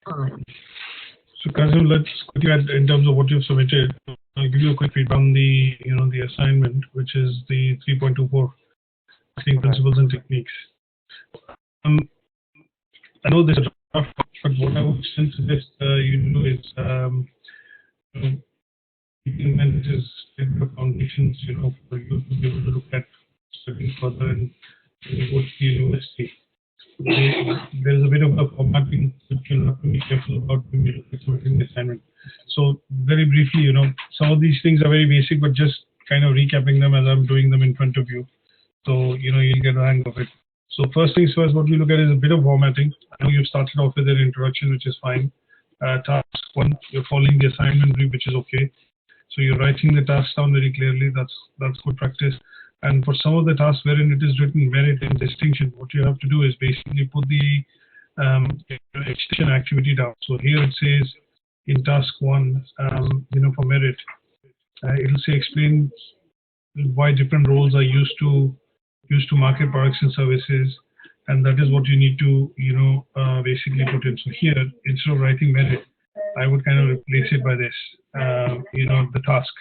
So Kazim, let's quickly add in terms of what you've submitted. I'll give you a quick feedback on the the assignment, which is the 3.24 marketing principles and techniques. I know this is rough, but what I would still suggest you do is implement this foundations, for you to be able to look at studying further and go to the university. There's a bit of a formatting that you have to be careful about when you look at submitting the assignment. So very briefly, some of these things are very basic, but just kind of recapping them as I'm doing them in front of you. So, you'll get a hang of it. So first things first, what we look at is a bit of formatting. I know you've started off with an introduction, which is fine. Task 1, you're following the assignment brief, which is okay. So you're writing the task down very clearly. That's good practice. And for some of the tasks wherein it is written merit and distinction, what you have to do is basically put the extension activity down. So here it says in task 1, for merit, it'll say explain why different roles are used to market products and services, and that is what you need to basically put in. So here, instead of writing merit, I would kind of replace it by this, the task.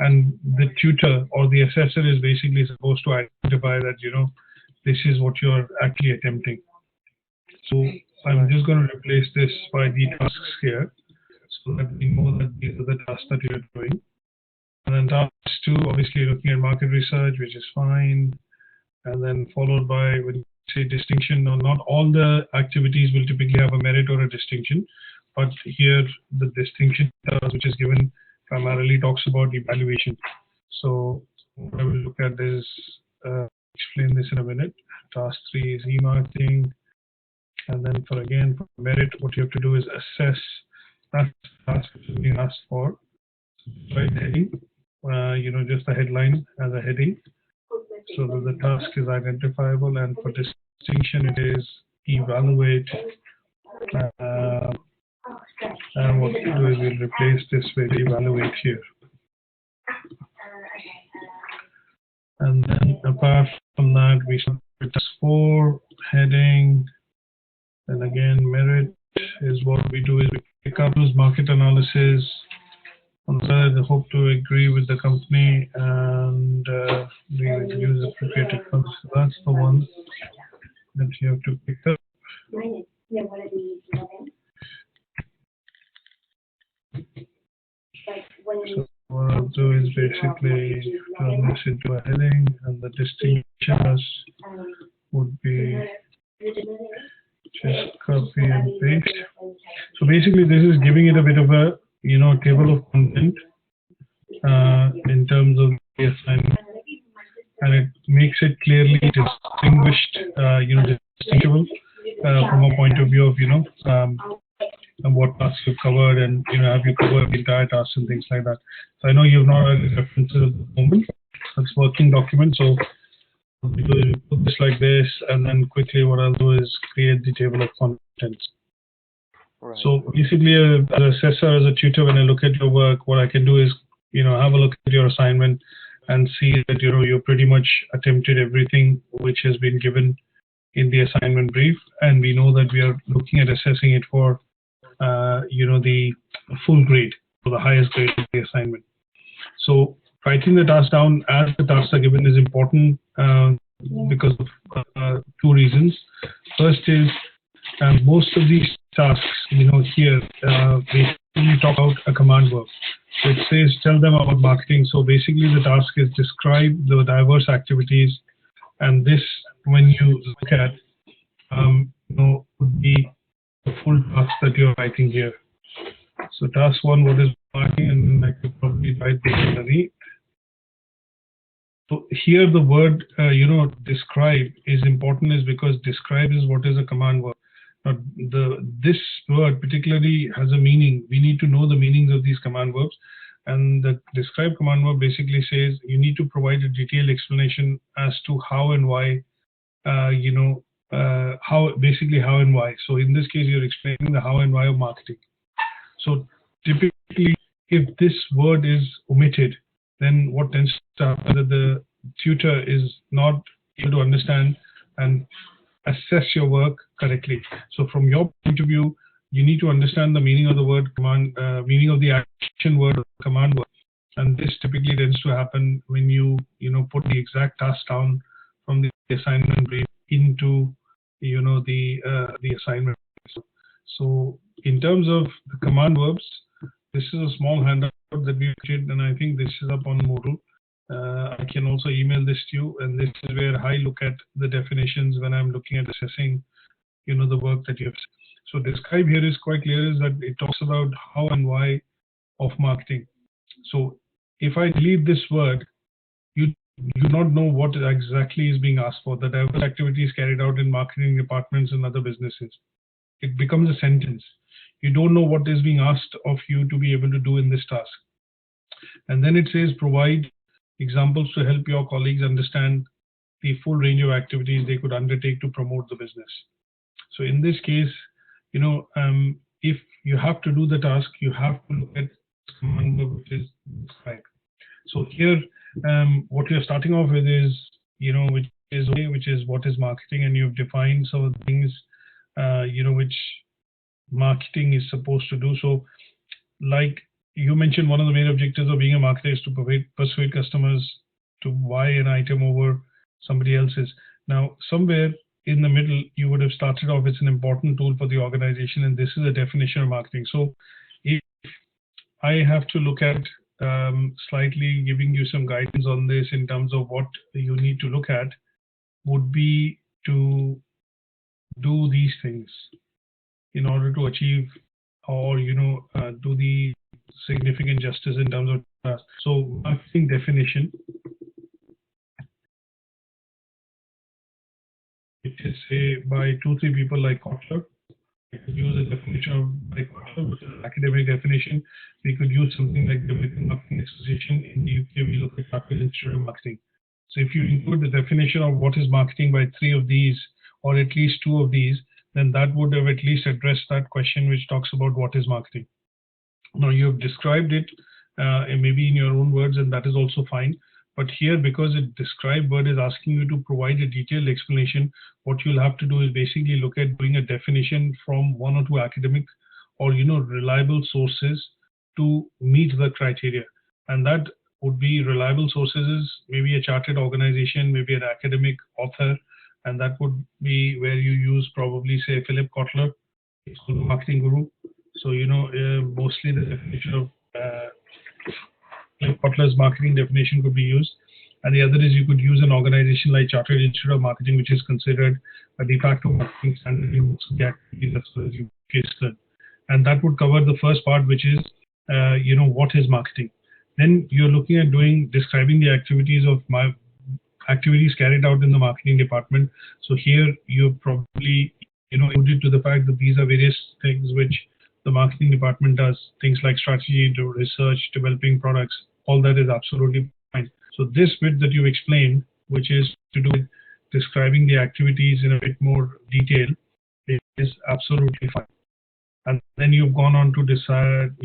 And the tutor or the assessor is basically supposed to identify that, this is what you're actually attempting. So I'm just going to replace this by the tasks here, so that we know that these are the tasks that you're doing. And then task 2, obviously looking at market research, which is fine. And then followed by, when you say distinction, not all the activities will typically have a merit or a distinction, but here the distinction task, which is given, primarily talks about evaluation. So what I will look at is, explain this in a minute. Task 3 is e-marketing. And then for merit, what you have to do is assess that task which is being asked for. Right heading, just the headline as a heading, so that the task is identifiable. And for distinction, it is evaluate. And what we do is we'll replace this with evaluate here. And then apart from that, we start with task 4, heading. And again, merit is what we do is we pick up those market analysis. On the side, I hope to agree with the company and we will use appropriate funds. So that's the one that you have to pick up. So what I'll do is basically turn this into a heading, and the distinction would be just copy and paste. So basically, this is giving it a bit of a table of content in terms of the assignment, and it makes it clearly distinguished, distinguishable from a point of view of and what tasks you've covered, and have you covered the entire tasks and things like that. So I know you've not had references at the moment. That's working document. So we put this like this, and then quickly what I'll do is create the table of contents. Right. So basically, as an assessor, as a tutor, when I look at your work, what I can do is, have a look at your assignment and see that, you pretty much attempted everything which has been given in the assignment brief. And we know that we are looking at assessing it for, the full grade, or the highest grade of the assignment. So writing the task down as the tasks are given is important because of 2 reasons. First is, most of these tasks, here, basically talk about a command verb. So it says, tell them about marketing. So basically the task is describe the diverse activities. And this, when you look at, would be the full task that you're writing here. So task 1, what is marketing? And I could probably write this underneath. So here the word, describe is important, is because describe is what is a command verb. Now, this word particularly has a meaning. We need to know the meanings of these command verbs. And the describe command verb basically says you need to provide a detailed explanation as to how and why, how and why. So in this case, you're explaining the how and why of marketing. So typically, if this word is omitted, then what tends to happen is that the tutor is not able to understand and assess your work correctly. So from your point of view, you need to understand the meaning of the word command, meaning of the action word or command word. And this typically tends to happen when you put the exact task down from the assignment brief into the assignment. So in terms of the command verbs, this is a small handout that we did, and I think this is up on Moodle. I can also email this to you, and this is where I look at the definitions when I'm looking at assessing the work that you have. So describe here is quite clear, is that it talks about how and why of marketing. So if I delete this word, you do not know what exactly is being asked for. The diverse activities carried out in marketing departments and other businesses. It becomes a sentence. You don't know what is being asked of you to be able to do in this task. And then it says provide examples to help your colleagues understand the full range of activities they could undertake to promote the business. So in this case, if you have to do the task, you have to look at command verb, which is describe. So here, what you're starting off with is, which is what is marketing, and you've defined some of the things, which marketing is supposed to do. So, like you mentioned, one of the main objectives of being a marketer is to persuade customers to buy an item over somebody else's. Now, somewhere in the middle, you would have started off, it's an important tool for the organization, and this is a definition of marketing. So if I have to look at slightly giving you some guidance on this in terms of what you need to look at, would be to do these things in order to achieve or do the significant justice in terms of so marketing definition. It is say by 2-3 people like Kotler. We could use a definition of by Kotler, which is an academic definition. We could use something like the American Marketing Association. In the UK, we look at Accredited Institute of Marketing. So if you include the definition of what is marketing by 3 of these, or at least 2 of these, then that would have at least addressed that question which talks about what is marketing. Now you have described it maybe in your own words, and that is also fine. But here, because it described word is asking you to provide a detailed explanation, what you'll have to do is basically look at doing a definition from 1 or 2 academic or reliable sources to meet the criteria. And that would be reliable sources is maybe a chartered organization, maybe an academic author, and that would be where you use probably say Philip Kotler, he's called the marketing guru. So mostly the definition of Philip Kotler's marketing definition could be used. And the other is you could use an organization like Chartered Institute of Marketing, which is considered a de facto marketing standard in most of the activities as far as you concerned. And that would cover the first part, which is what is marketing. Then you're looking at describing the activities of activities carried out in the marketing department. So here you're probably alluded to the fact that these are various things which the marketing department does, things like strategy, research, developing products, all that is absolutely fine. So this bit that you explained, which is to do with describing the activities in a bit more detail, is absolutely fine. And then you've gone on to decide,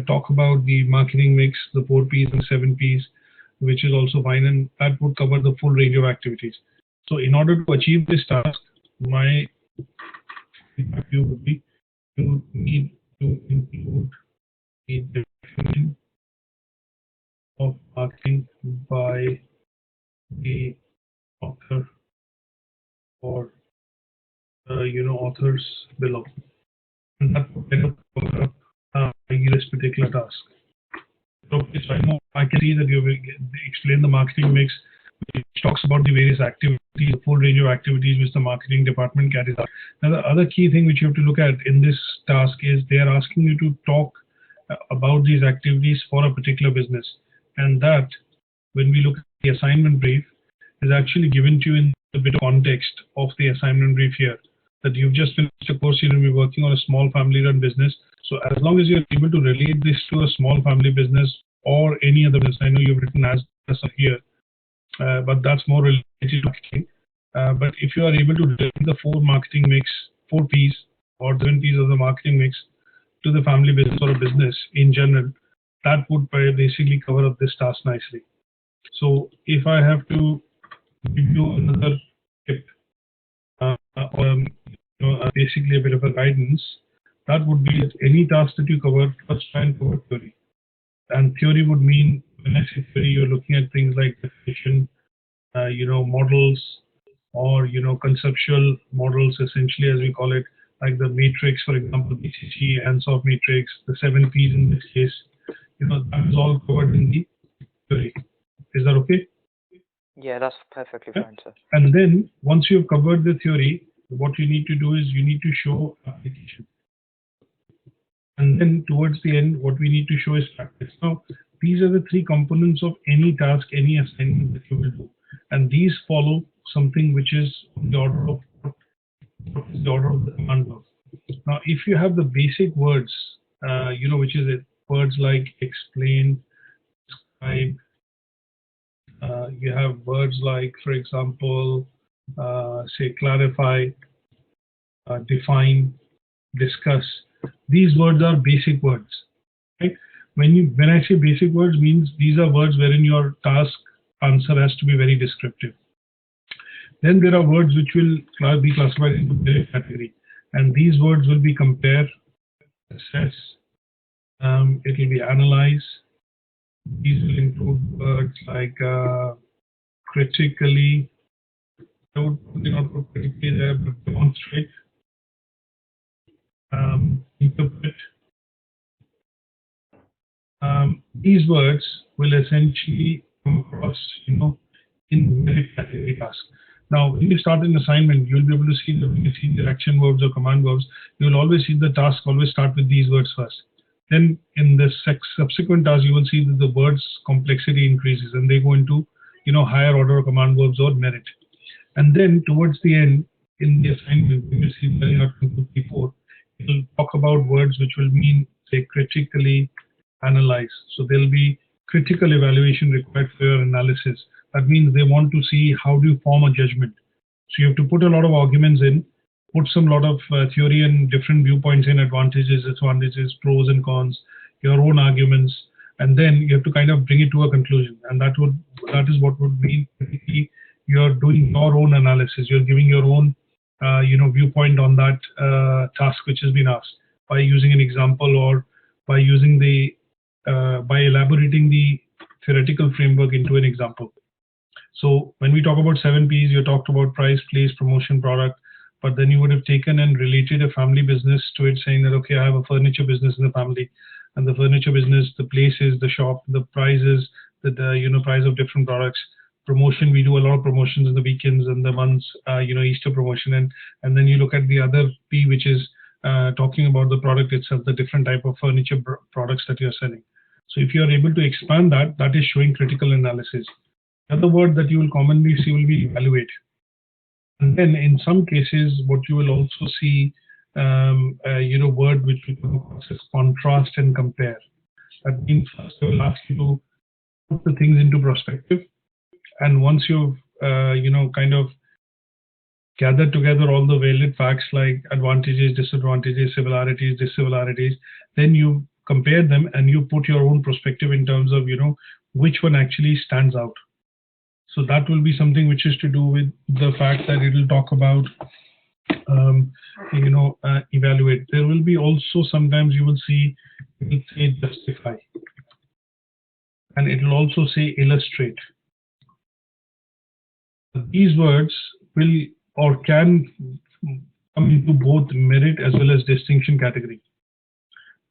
talk about the marketing mix, the 4 Ps and 7 Ps, which is also fine, and that would cover the full range of activities. So in order to achieve this task, my feedback to you would be you need to include the definition of marketing by the author or authors below, and that would kind of cover up this particular task. So I can see that you've explained the marketing mix, which talks about the various activities, the full range of activities which the marketing department carries out. Now, the other key thing which you have to look at in this task is they are asking you to talk about these activities for a particular business. And that, when we look at the assignment brief, is actually given to you in a bit of context of the assignment brief here. That you've just finished a course, you're going to be working on a small family-run business. So as long as you're able to relate this to a small family business or any other business, I know you've written as here, but that's more related to marketing. But if you are able to relate the 4 marketing mix, 4 Ps or 7 Ps of the marketing mix to the family business or a business in general, that would basically cover up this task nicely. So if I have to give you another tip, basically a bit of a guidance, that would be that any task that you cover, first try and cover theory. And theory would mean, when I say theory, you're looking at things like definition, models, or, conceptual models, essentially, as we call it, like the matrix, for example, BCG, hands-off matrix, the 7 Ps in this case. That is all covered in the theory. Is that okay? Yeah, that's perfectly fine, sir. And then once you've covered the theory, what you need to do is you need to show application. And then towards the end, what we need to show is practice. Now, these are the 3 components of any task, any assignment that you will do. And these follow something which is on the order of the command verb. Now, if you have the basic words, which is it, words like explain, describe, you have words like, for example, say clarify, define, discuss. These words are basic words, right? When I say basic words, means these are words wherein your task answer has to be very descriptive. Then there are words which will be classified into merit category, and these words will be compare, assess, it will be analyze. These will include words like critically, I would not put critically there, but demonstrate, interpret. These words will essentially come across, in merit category tasks. Now, when you start an assignment, you'll be able to see when you see the action verbs or command verbs, you'll always see the task always start with these words first. Then in the subsequent task, you will see that the words complexity increases and they go into, higher order command verbs or merit. And then towards the end, in the assignment, when you see learning outcome 54, it will talk about words which will mean, say, critically analyze. So there'll be critical evaluation required for your analysis. That means they want to see how do you form a judgment. So you have to put a lot of arguments in, put some lot of theory and different viewpoints in, advantages, disadvantages, pros and cons, your own arguments, and then you have to kind of bring it to a conclusion. And that is what would mean you're doing your own analysis. You're giving your own viewpoint on that task which has been asked by using an example or by using by elaborating the theoretical framework into an example. So when we talk about 7 Ps, you talked about price, place, promotion, product, but then you would have taken and related a family business to it, saying that, okay, I have a furniture business in the family, and the furniture business, the places, the shop, the prices, the price of different products. Promotion, we do a lot of promotions in the weekends and the months, Easter promotion, and then you look at the other P, which is talking about the product itself, the different type of furniture products that you're selling. So if you are able to expand that, that is showing critical analysis. The other word that you will commonly see will be evaluate. And then in some cases, what you will also see, word which we come across as contrast and compare. That means first they will ask you to put the things into perspective. And once you've, kind of gathered together all the valid facts like advantages, disadvantages, similarities, dissimilarities, then you compare them and you put your own perspective in terms of, which one actually stands out. So that will be something which is to do with the fact that it will talk about, evaluate. There will be also sometimes you will see, it will say justify. And it will also say illustrate. These words will or can come into both merit as well as distinction category.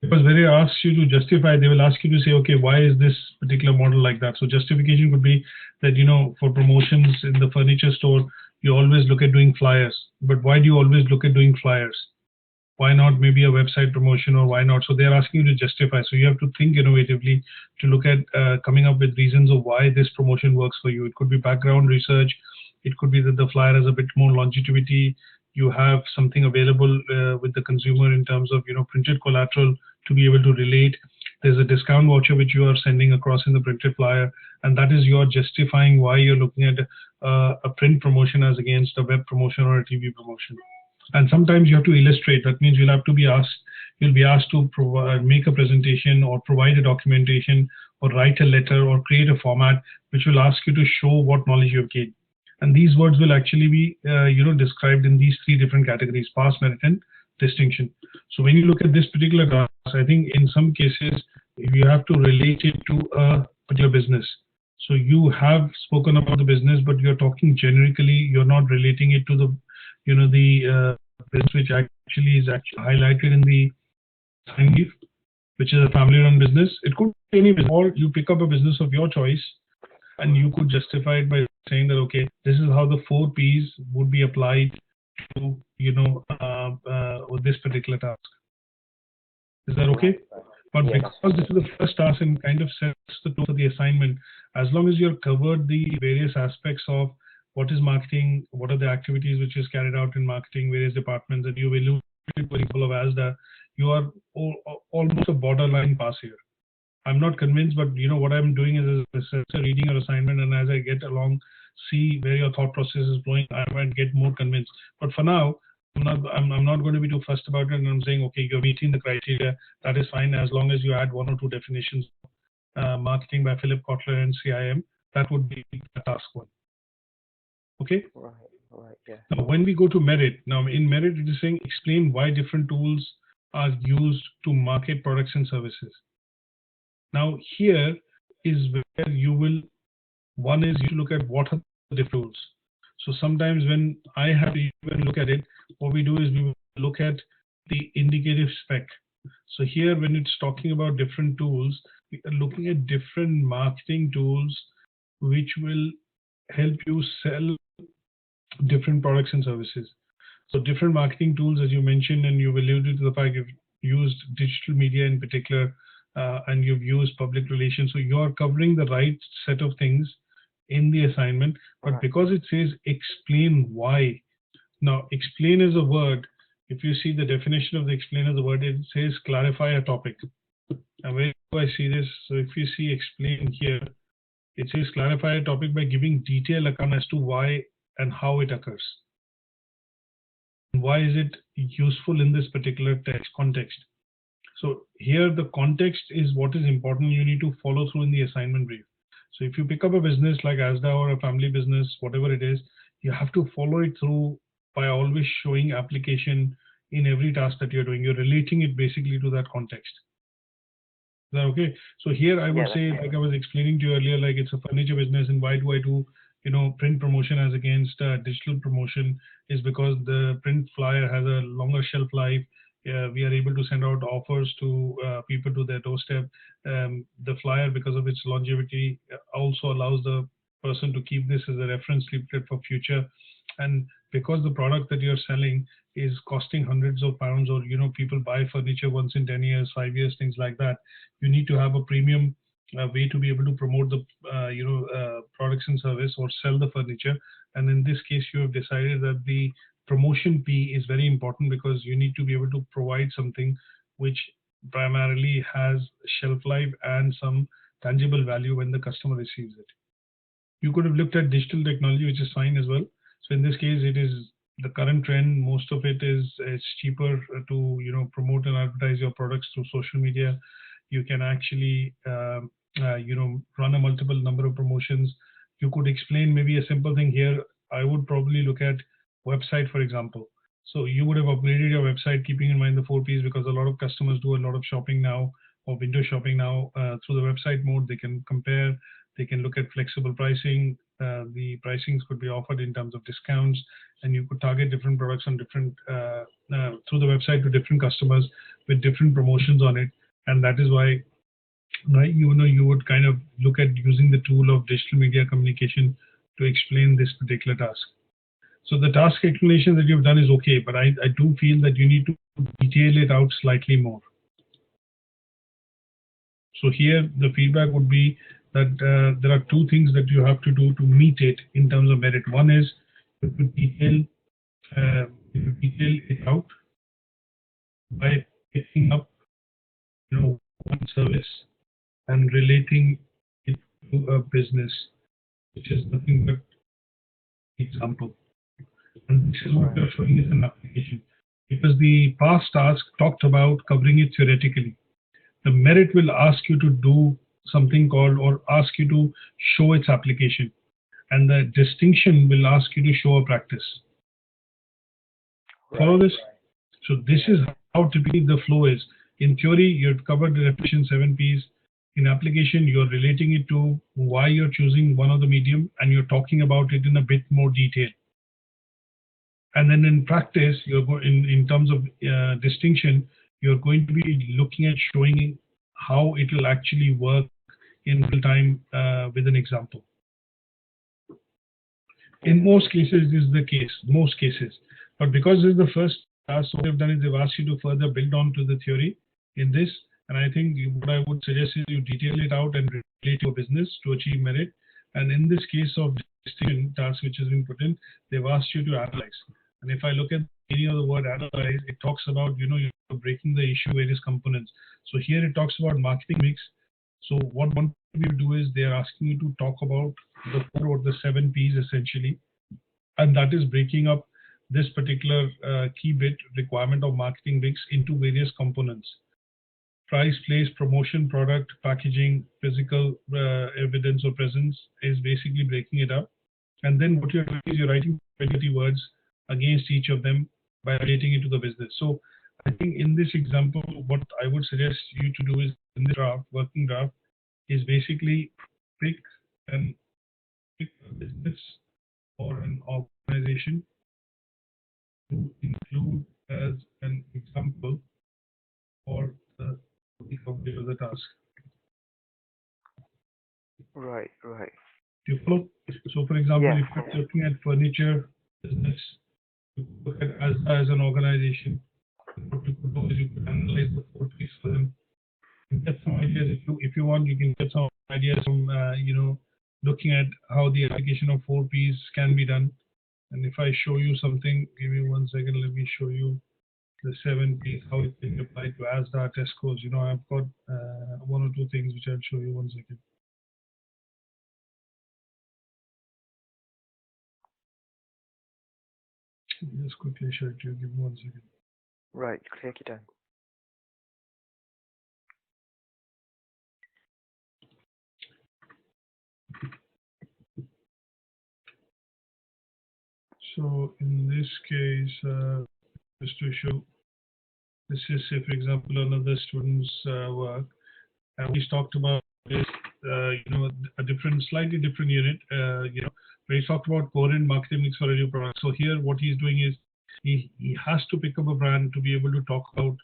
Because when they ask you to justify, they will ask you to say, okay, why is this particular model like that? So justification could be that, for promotions in the furniture store, you always look at doing flyers. But why do you always look at doing flyers? Why not maybe a website promotion, or why not? So they're asking you to justify. So you have to think innovatively to look at coming up with reasons of why this promotion works for you. It could be background research. It could be that the flyer has a bit more longevity. You have something available with the consumer in terms of, printed collateral to be able to relate. There's a discount voucher which you are sending across in the printed flyer, and that is your justifying why you're looking at a print promotion as against a web promotion or a TV promotion. And sometimes you have to illustrate. That means you'll be asked to make a presentation or provide a documentation or write a letter or create a format which will ask you to show what knowledge you've gained. And these words will actually be, described in these three different categories: past, merit, and distinction. So when you look at this particular task, I think in some cases you have to relate it to a particular business. So you have spoken about the business, but you're talking generically. You're not relating it to the, business which actually is actually highlighted in the time leave, which is a family-run business. It could be any business, or you pick up a business of your choice, and you could justify it by saying that, okay, this is how the 4 Ps would be applied to, this particular task. Is that okay? But Yes. because this is the first task and kind of sets the tone for the assignment, as long as you've covered the various aspects of what is marketing, what are the activities which is carried out in marketing, various departments, and you've alluded to the example of ASDA, you are almost a borderline pass here. I'm not convinced, but what I'm doing is a reading or assignment, and as I get along, see where your thought process is flowing, I might get more convinced. But for now, I'm not going to be too fussed about it, and I'm saying, okay, you're meeting the criteria. That is fine as long as you add 1 or 2 definitions. Marketing by Philip Kotler and CIM. That would be task 1. Okay. Right. Yeah. Now, when we go to merit, now in merit, it is saying explain why different tools are used to market products and services. Now, here is where you will, one is you look at what are the different tools. So sometimes when I have to even look at it, what we do is we look at the indicative spec. So here, when it's talking about different tools, we are looking at different marketing tools which will help you sell different products and services. So different marketing tools, as you mentioned, and you've alluded to the fact you've used digital media in particular, and you've used public relations. So you're covering the right set of things in the assignment, but because it says explain why. Now, explain is a word. If you see the definition of the explain as a word, it says clarify a topic. And where do I see this? So if you see explain here, it says clarify a topic by giving detailed account as to why and how it occurs. Why is it useful in this particular text context? So here the context is what is important. You need to follow through in the assignment brief. So if you pick up a business like ASDA or a family business, whatever it is, you have to follow it through by always showing application in every task that you're doing. You're relating it basically to that context. Is that okay? So here I would say, like I was explaining to you earlier, like it's a furniture business, and why do I do print promotion as against digital promotion is because the print flyer has a longer shelf life. We are able to send out offers to people to their doorstep. The flyer, because of its longevity, also allows the person to keep this as a reference leaflet for future. And because the product that you're selling is costing hundreds of pounds, or people buy furniture once in 10 years, 5 years, things like that, you need to have a premium way to be able to promote the products and service or sell the furniture. And in this case, you have decided that the promotion P is very important because you need to be able to provide something which primarily has shelf life and some tangible value when the customer receives it. You could have looked at digital technology, which is fine as well. So in this case, it is the current trend. Most of it is it's cheaper to promote and advertise your products through social media. You can actually run a multiple number of promotions. You could explain maybe a simple thing here. I would probably look at website, for example. So you would have upgraded your website, keeping in mind the 4 Ps, because a lot of customers do a lot of shopping now, or window shopping now through the website mode. They can compare, they can look at flexible pricing. The pricings could be offered in terms of discounts, and you could target different products on different through the website to different customers with different promotions on it. And that is why, right, you would kind of look at using the tool of digital media communication to explain this particular task. So the task explanation that you've done is okay, but I do feel that you need to detail it out slightly more. So here the feedback would be that there are 2 things that you have to do to meet it in terms of merit. One is you have to detail it out by picking up one service and relating it to a business, which is nothing but example. And this is what we are showing as an application, because the past task talked about covering it theoretically. The merit will ask you to do something called, or ask you to show its application. and the distinction will ask you to show a practice. Follow this? So this is how typically the flow is. In theory, you've covered the repetition 7 Ps. In application, you're relating it to why you're choosing one of the medium, and you're talking about it in a bit more detail. And then in practice, you're in terms of distinction, you're going to be looking at showing how it will actually work in real time with an example. In most cases, this is the case, most cases. But because this is the first task, what they've done is they've asked you to further build on to the theory in this. And I think what I would suggest is you detail it out and relate your business to achieve merit. And in this case of distinction task which has been put in, they've asked you to analyze. And if I look at the meaning of the word analyze, it talks about, you're breaking the issue various components. So here it talks about marketing mix. So what one you do is they're asking you to talk about the 4 or the 7 Ps essentially, and that is breaking up this particular key bit requirement of marketing mix into various components. Price, place, promotion, product, packaging, physical evidence or presence is basically breaking it up. And then what you're doing is you're writing 20 words against each of them by relating it to the business. So I think in this example, what I would suggest you to do is in the draft, working draft, is basically pick a business or an organization to include as an example for the coverage of the task. Right. Do you follow? So, for example, if you're looking at furniture business, you look at as an organization, what you could do is you could analyze the 4 Ps for them. You get some ideas if you want. You can get some ideas from looking at how the application of 4 Ps can be done. And if I show you something, give me 1 second. Let me show you the 7 Ps, how it can be applied to ASDA, Tesco's. I've got 1 or 2 things which I'll show you. 1 second. Just quickly share it to you. Give me 1 second. Right, take your time. So in this case, just to show, this is, say, for example, another student's work. And we talked about this, a slightly different unit, where he talked about coherent marketing mix for a new product. So here, what he's doing is he has to pick up a brand to be able to talk about,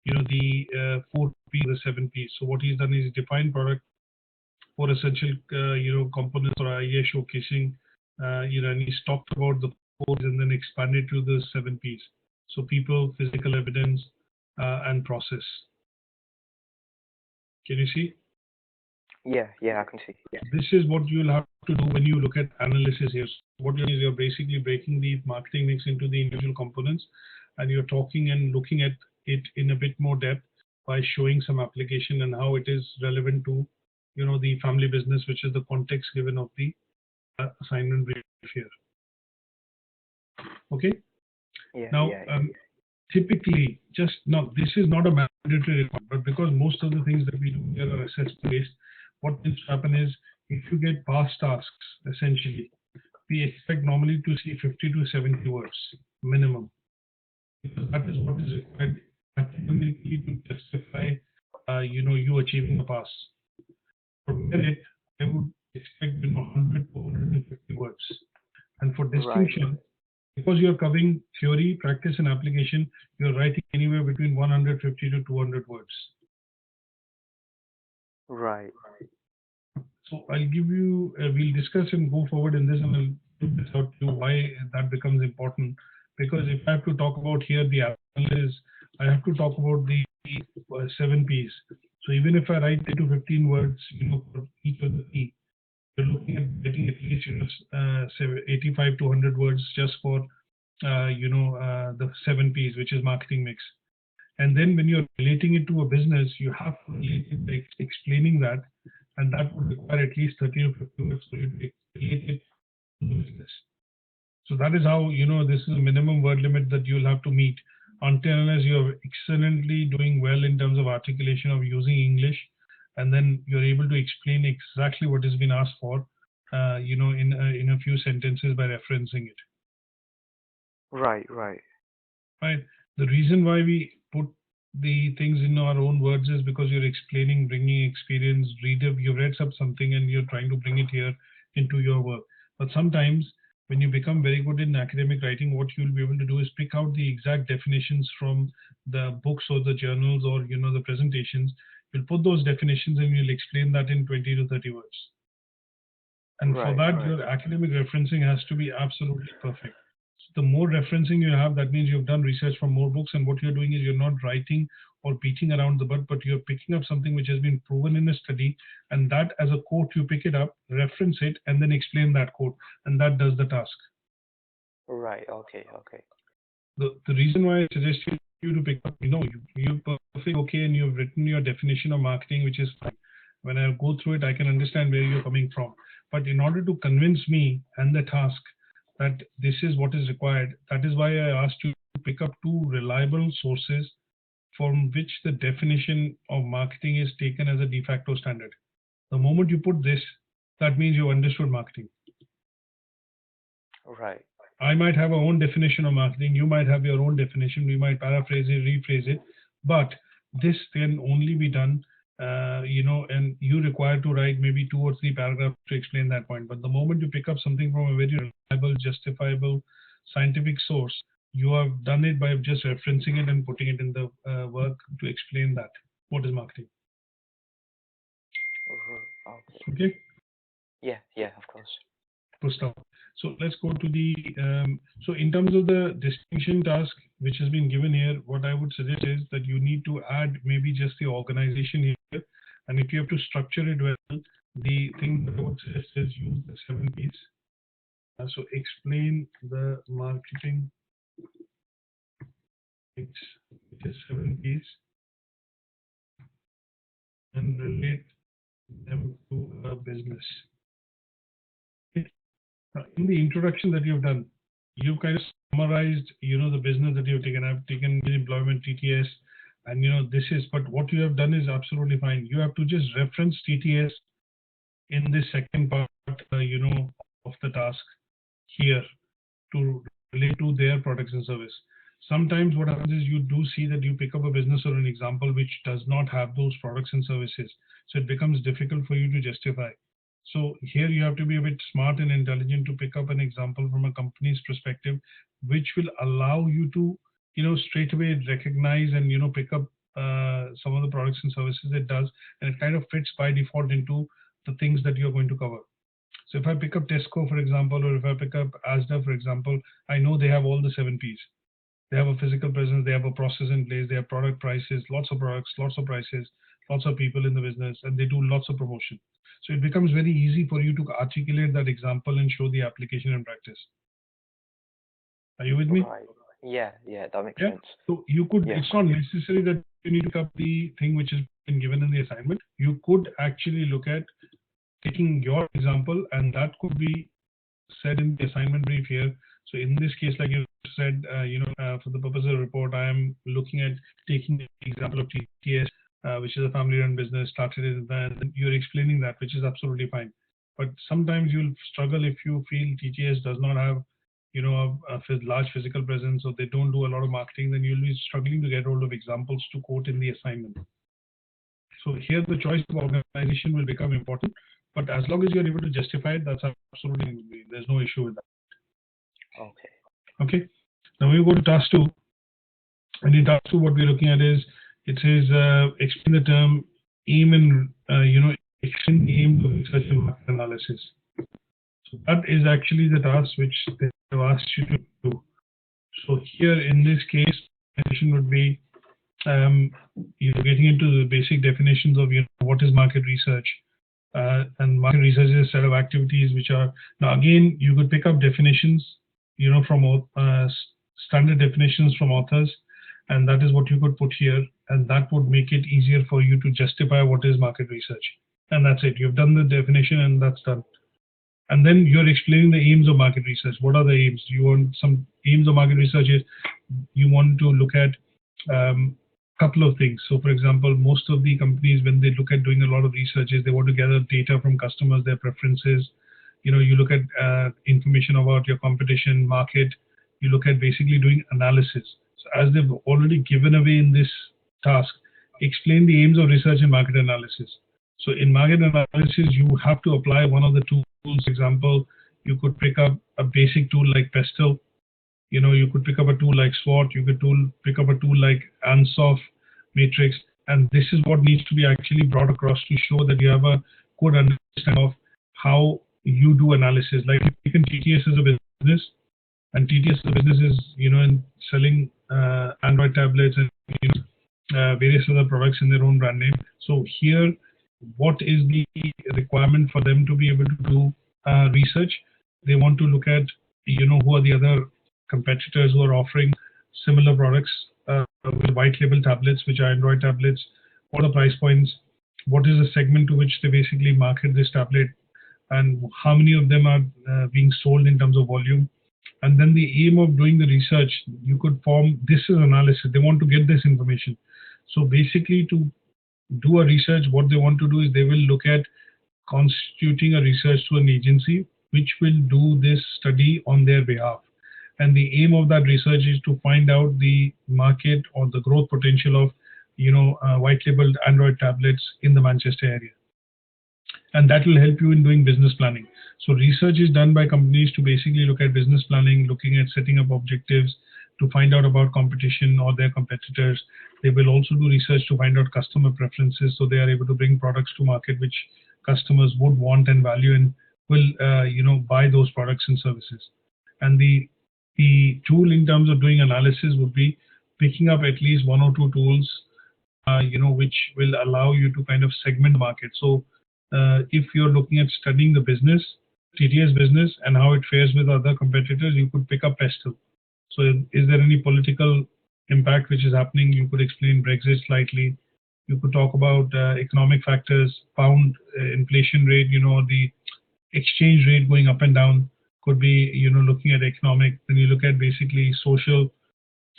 the 4 P, the 7 Ps. So what he's done is define product for essential, components or idea showcasing, and he's talked about the 4 and then expanded to the 7 Ps. So people, physical evidence, and process. Can you see? Yeah, I can see. Yeah. This is what you'll have to do when you look at analysis here. So what you're doing is you're basically breaking the marketing mix into the individual components, and you're talking and looking at it in a bit more depth by showing some application and how it is relevant to, the family business, which is the context given of the assignment brief here. Okay. Yeah. Now, typically, this is not a mandatory requirement, but because most of the things that we do here are assessment based, what tends to happen is if you get past tasks, essentially, we expect normally to see 50 to 70 words minimum, because that is what is required academically to justify, you achieving a pass. For merit, I would expect 100 to 150 words, and for distinction. Because you're covering theory, practice, and application, you're writing anywhere between 150 to 200 words. Right. So I'll give you, we'll discuss and go forward in this, and I'll put this out to you why that becomes important. Because if I have to talk about here the analysis, I have to talk about the 7 Ps. So even if I write 10 to 15 words, for each of the P, you're looking at getting at least 85 to 100 words just for the 7 Ps, which is marketing mix. And then when you're relating it to a business, you have to relate it by explaining that, and that would require at least 30 or 50 words for you to relate it to the business. So that is how, this is a minimum word limit that you'll have to meet unless you're excellently doing well in terms of articulation of using English, and then you're able to explain exactly what has been asked for. in a few sentences by referencing it. Right. Right. The reason why we put the things in our own words is because you're explaining, bringing experience, you've read something and you're trying to bring it here into your work. But sometimes when you become very good in academic writing, what you'll be able to do is pick out the exact definitions from the books or the journals or, the presentations. You'll put those definitions and you'll explain that in 20 to 30 words. And for that, your academic referencing has to be absolutely perfect. So the more referencing you have, that means you've done research from more books, and what you're doing is you're not writing or beating around the bush, but you're picking up something which has been proven in a study, and that as a quote, you pick it up, reference it, and then explain that quote, and that does the task. Right. Okay. The reason why I suggest you to pick up, you're perfectly okay, and you've written your definition of marketing, which is fine. When I go through it, I can understand where you're coming from. But in order to convince me and the task that this is what is required, that is why I asked you to pick up 2 reliable sources from which the definition of marketing is taken as a de facto standard. The moment you put this, that means you understood marketing. Right. I might have our own definition of marketing. You might have your own definition. We might paraphrase it, rephrase it, but this can only be done, and you require to write maybe 2 or 3 paragraphs to explain that point. But the moment you pick up something from a very reliable, justifiable, scientific source, you have done it by just referencing it and putting it in the work to explain that. What is marketing? Okay. Yeah, of course. Good stuff. So let's go to the, so in terms of the distinction task which has been given here, what I would suggest is that you need to add maybe just the organization here. And if you have to structure it well, the thing that I would suggest is use the 7 Ps. So explain the marketing, which is 7 Ps, and relate them to a business. In the introduction that you've done, you've kind of summarized, the business that you've taken. I've taken the employment TTS, and this is. But what you have done is absolutely fine. You have to just reference TTS in the second part, of the task here to relate to their products and service. Sometimes what happens is you do see that you pick up a business or an example which does not have those products and services, so it becomes difficult for you to justify. So here you have to be a bit smart and intelligent to pick up an example from a company's perspective, which will allow you to, straight away recognize and, pick up some of the products and services it does, and it kind of fits by default into the things that you're going to cover. So if I pick up Tesco, for example, or if I pick up ASDA, for example, I know they have all the 7 Ps. They have a physical presence, they have a process in place, they have product prices, lots of products, lots of prices, lots of people in the business, and they do lots of promotion. So it becomes very easy for you to articulate that example and show the application in practice. Are you with me? Right. Yeah, that makes sense. So you could, it's not necessary that you need to pick up the thing which has been given in the assignment. You could actually look at taking your example, and that could be said in the assignment brief here. So in this case, like you said, for the purpose of the report, I am looking at taking the example of TTS, which is a family-run business, started it, and you're explaining that, which is absolutely fine. But sometimes you'll struggle if you feel TTS does not have, a large physical presence, or they don't do a lot of marketing, then you'll be struggling to get hold of examples to quote in the assignment. So here the choice of organization will become important, but as long as you're able to justify it, that's absolutely, there's no issue with that. Okay. Now we go to task 2. And in task 2, what we're looking at is, it says explain the term aim and explain the aim of research and market analysis. So that is actually the task which they have asked you to do. So here in this case, definition would be getting into the basic definitions of what is market research. And market research is a set of activities which are, now again, you could pick up definitions, from standard definitions from authors, and that is what you could put here, and that would make it easier for you to justify what is market research. And that's it. You've done the definition, and that's done. And then you're explaining the aims of market research. What are the aims? You want some aims of market research is you want to look at couple of things. So for example, most of the companies, when they look at doing a lot of research, is they want to gather data from customers, their preferences, you look at information about your competition, market. You look at basically doing analysis. So as they've already given away in this task, explain the aims of research and market analysis. So in market analysis, you have to apply one of the tools. For example, you could pick up a basic tool like Pestle. You could pick up a tool like SWOT. You could pick up a tool like ANSOF matrix. And this is what needs to be actually brought across to show that you have a good understanding of how you do analysis. Like taken TTS as a business, and TTS as a business is, in selling Android tablets and various other products in their own brand name. So here, what is the requirement for them to be able to do research? They want to look at, who are the other competitors who are offering similar products with white label tablets, which are Android tablets. What are the price points? What is the segment to which they basically market this tablet? And how many of them are being sold in terms of volume? And then the aim of doing the research, you could form, this is analysis. They want to get this information. So basically to do a research, what they want to do is they will look at constituting a research to an agency which will do this study on their behalf. And the aim of that research is to find out the market or the growth potential of, white labeled Android tablets in the Manchester area. And that will help you in doing business planning. So research is done by companies to basically look at business planning, looking at setting up objectives, to find out about competition or their competitors. They will also do research to find out customer preferences, so they are able to bring products to market which customers would want and value and will, buy those products and services. And the tool in terms of doing analysis would be picking up at least one or two tools, which will allow you to kind of segment the market. So if you're looking at studying the business, TTS business, and how it fares with other competitors, you could pick up Pestle. So is there any political impact which is happening? You could explain Brexit slightly. You could talk about economic factors, pound inflation rate, the exchange rate going up and down. Could be, looking at economic. Then you look at basically social,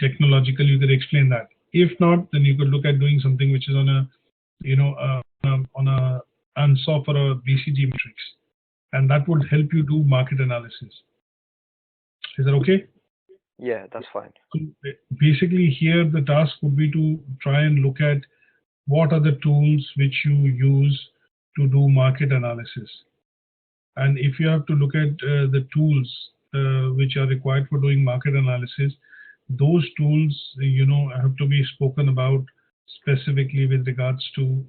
technological, you could explain that. If not, then you could look at doing something which is on a, on a ANSOF or a BCG matrix. And that would help you do market analysis. Is that okay? Yeah, that's fine. So basically here the task would be to try and look at what are the tools which you use to do market analysis. And if you have to look at the tools which are required for doing market analysis, those tools, have to be spoken about specifically with regards to,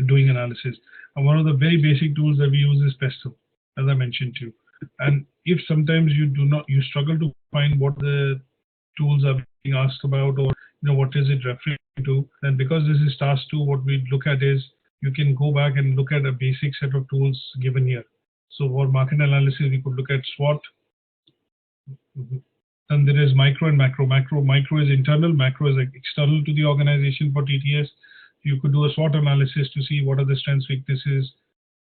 doing analysis. And one of the very basic tools that we use is Pestle, as I mentioned to you. And if sometimes you struggle to find what the tools are being asked about, or what is it referring to, then because this is task 2, what we look at is you can go back and look at a basic set of tools given here. So for market analysis, we could look at SWOT. Then there is micro and macro. Micro is internal, macro is external to the organization for TTS. You could do a SWOT analysis to see what are the strengths, weaknesses,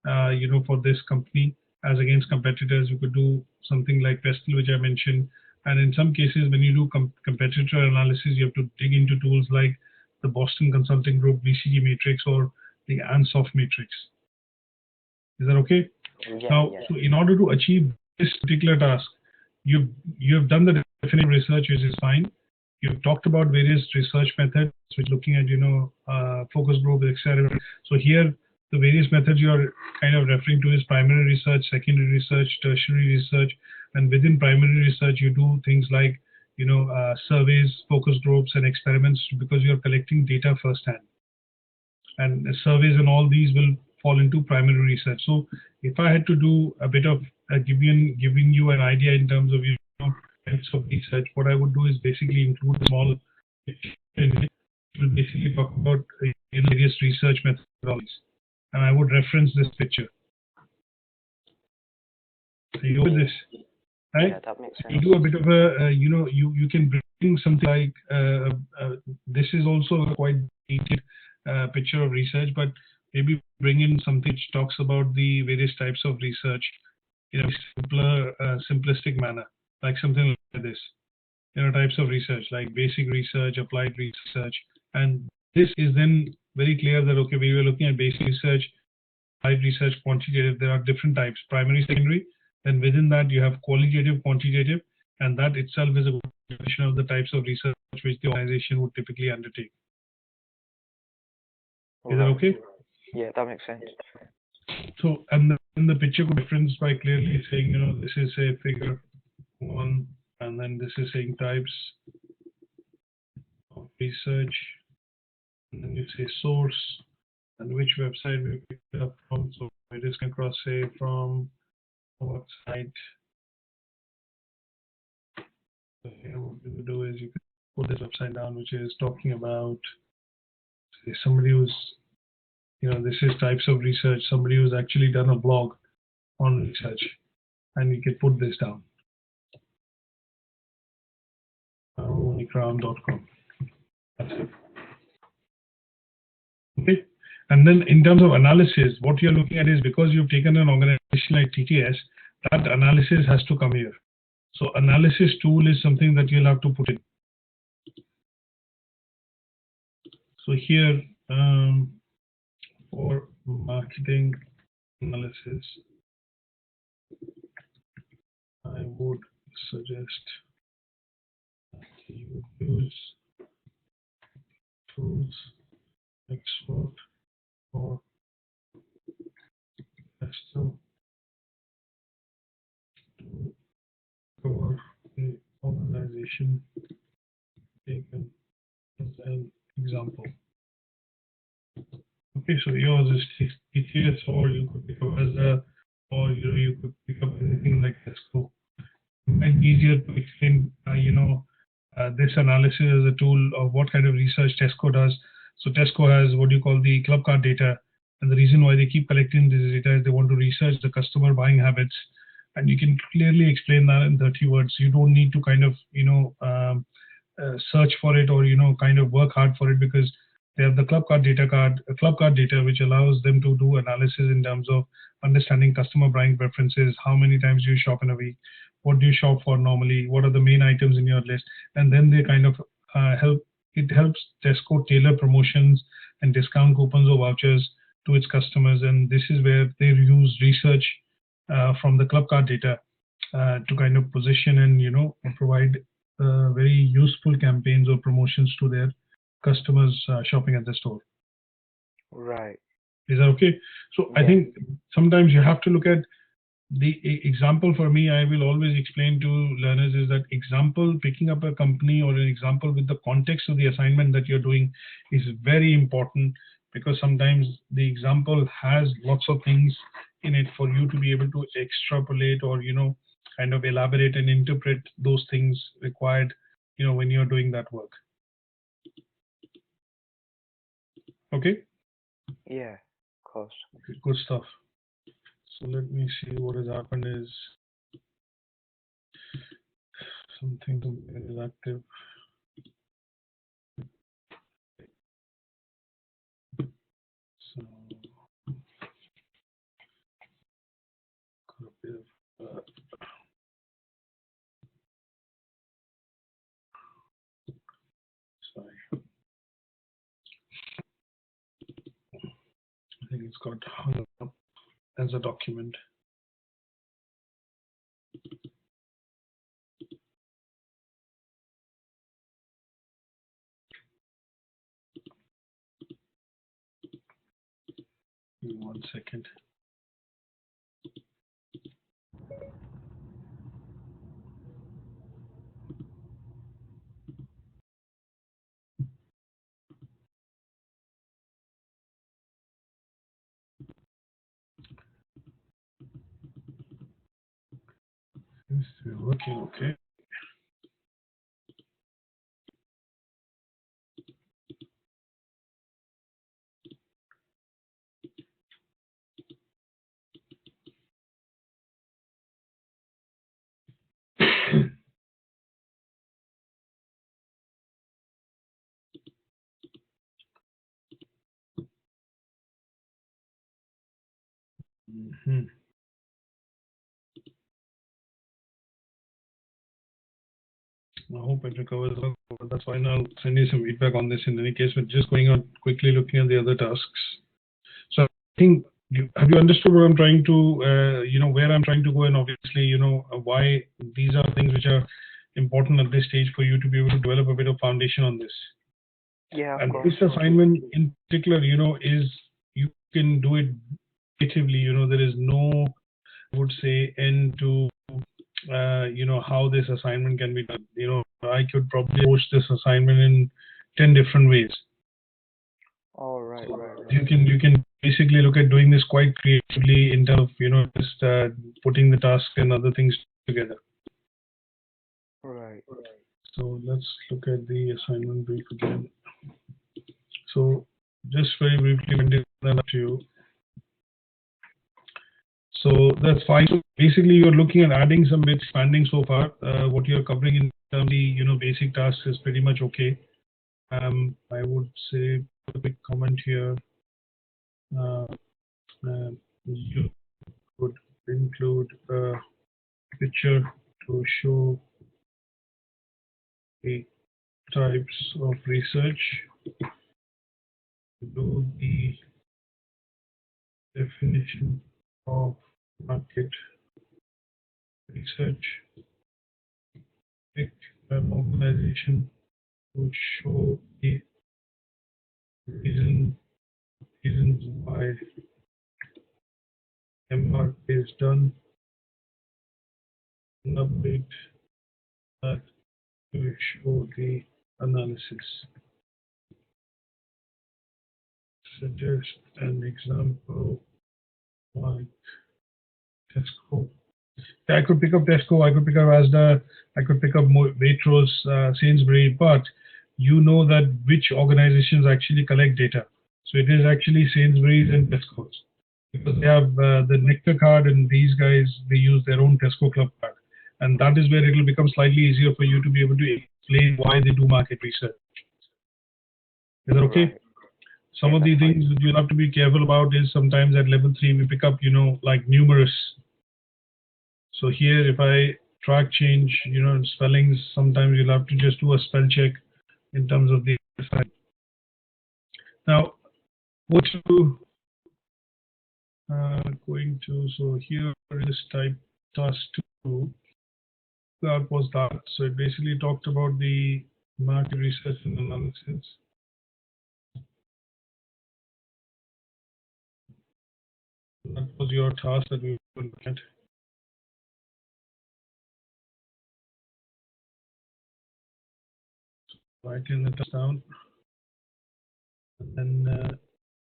for this company as against competitors. You could do something like Pestle, which I mentioned. And in some cases, when you do competitor analysis, you have to dig into tools like the Boston Consulting Group, BCG matrix, or the ANSOF matrix. Is that okay? Yeah, now, yeah. So in order to achieve this particular task, you have done the definitive research, which is fine. You've talked about various research methods, which looking at, focus group, etc. So here, the various methods you are kind of referring to is primary research, secondary research, tertiary research, and within primary research, you do things like, surveys, focus groups, and experiments because you are collecting data firsthand. And surveys and all these will fall into primary research. So if I had to do a bit of giving you an idea in terms of types of research, what I would do is basically include a small, it will basically talk about various research methodologies, and I would reference this picture. So you do this, right? Yeah, that makes sense. You do a bit of a, you can bring something like this is also a quite detailed picture of research, but maybe bring in something which talks about the various types of research in a simpler, simplistic manner, like something like this. Types of research like basic research, applied research, and this is then very clear that okay, we were looking at basic research. applied research, quantitative. There are different types, primary, secondary. Then within that, you have qualitative, quantitative, and that itself is a definition of the types of research which the organization would typically undertake. Is that okay? Yeah, that makes sense. So, and then the picture could be referenced by clearly saying, you know, this is a figure 1, and then this is saying types of research, and then you say source, and which website we picked it up from. So it is across, say, from a website. So here what you do is you can put this website down, which is talking about, say, somebody who's, you know, this is types of research, somebody who's actually done a blog on research, and you can put this down. Onlycrown.com. That's it. Okay. And then in terms of analysis, what you're looking at is, because you've taken an organization like TTS, that analysis has to come here. So analysis tool is something that you'll have to put in. So here, for marketing analysis, I would suggest that you use tools export or custom to cover the organization taken as an example. Okay, so yours is TTS, or you could pick up as a, or you could pick up anything like Tesco. It might be easier to explain, this analysis as a tool of what kind of research Tesco does. So Tesco has what you call the club card data, and the reason why they keep collecting this data is they want to research the customer buying habits, and you can clearly explain that in 30 words. You don't need to kind of search for it, or kind of work hard for it, because they have the club card data, which allows them to do analysis in terms of understanding customer buying preferences, how many times do you shop in a week, what do you shop for normally, what are the main items in your list, and then they kind of helps Tesco tailor promotions and discount coupons or vouchers to its customers, and this is where they use research from the club card data to kind of position and provide very useful campaigns or promotions to their customers shopping at the store. Right. Is that okay? So Yeah. I think sometimes you have to look at the example. For me, I will always explain to learners is that example, picking up a company or an example with the context of the assignment that you're doing is very important, because sometimes the example has lots of things in it for you to be able to extrapolate or kind of elaborate and interpret those things required when you're doing that work. Okay. Yeah, of course. Okay, good stuff. So let me see what has happened is something is active. So copy of sorry. I think it's got hung up as a document. Give me 1 second. Seems to be working okay. Mm-hmm. I hope it recovers. That's fine. I'll send you some feedback on this in any case, but just going on quickly looking at the other tasks. So I think Have you understood what I'm trying to, where I'm trying to go, and obviously, why these are things which are important at this stage for you to be able to develop a bit of foundation on this. Yeah, of And course. this assignment in particular, is you can do it creatively. There is no, I would say, end to, how this assignment can be done. I could probably approach this assignment in 10 different ways. All right, right, right. You can basically look at doing this quite creatively in terms of just putting the task and other things together. Right. So let's look at the assignment brief again. So just very briefly, when did that up to you? So that's fine. So basically, you're looking at adding some bits, expanding so far. What you're covering in terms of the basic tasks is pretty much okay. I would say a big comment here. You could include a picture to show the types of research, do the definition of market research, pick an organization to show the reasons why MR is done, elaborate that to show the analysis. Suggest an example like Tesco. I could pick up Tesco, I could pick up Asda, I could pick up Waitrose, Sainsbury, but you know that which organizations actually collect data. So it is actually Sainsbury's and Tesco's, because they have the Nectar card, and these guys, they use their own Tesco Club card. And that is where it will become slightly easier for you to be able to explain why they do market research. Is that okay? Right. Some of the things that you'll have to be careful about is sometimes at level 3 we pick up, like numerous. So here, if I track change, spellings, sometimes you'll have to just do a spell check in terms of the sign. Now, what to going to, so here is type task 2. That was that. So it basically talked about the market research and analysis. That was your task that we will look at. Writing the task down. And then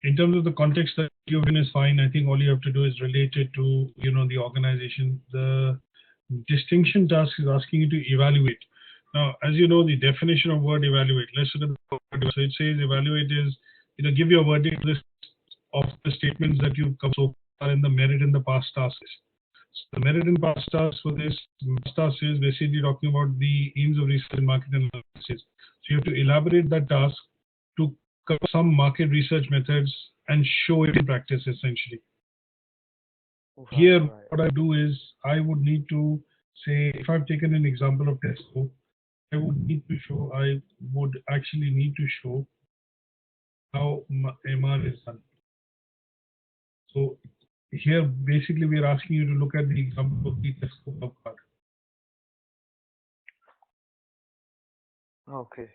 in terms of the context that you've given is fine. I think all you have to do is relate it to the organization. The distinction task is asking you to evaluate. Now, as you know, the definition of word evaluate. Let's look at the word. So it says evaluate is give your verdict list of the statements that you've come so far in the merit and the past tasks. So the merit and past tasks for this task is basically talking about the aims of research and market analysis. So you have to elaborate that task to cover some market research methods and show it in practice, essentially. Right, here, right. what I do is I would need to say, if I've taken an example of Tesco, I would actually need to show how MR is done. So here, basically, we are asking you to look at the example of the Tesco Club card. Okay.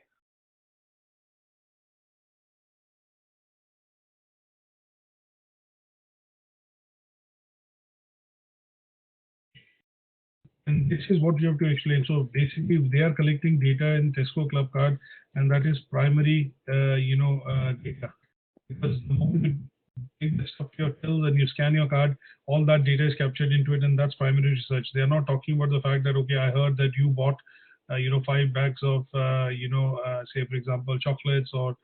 And this is what you have to explain. So basically, they are collecting data in Tesco Club card, and that is primary, data. Because the moment you take the stuff your till and you scan your card, all that data is captured into it, and that's primary research. They are not talking about the fact that, okay, I heard that you bought, 5 bags of, say for example, chocolates, or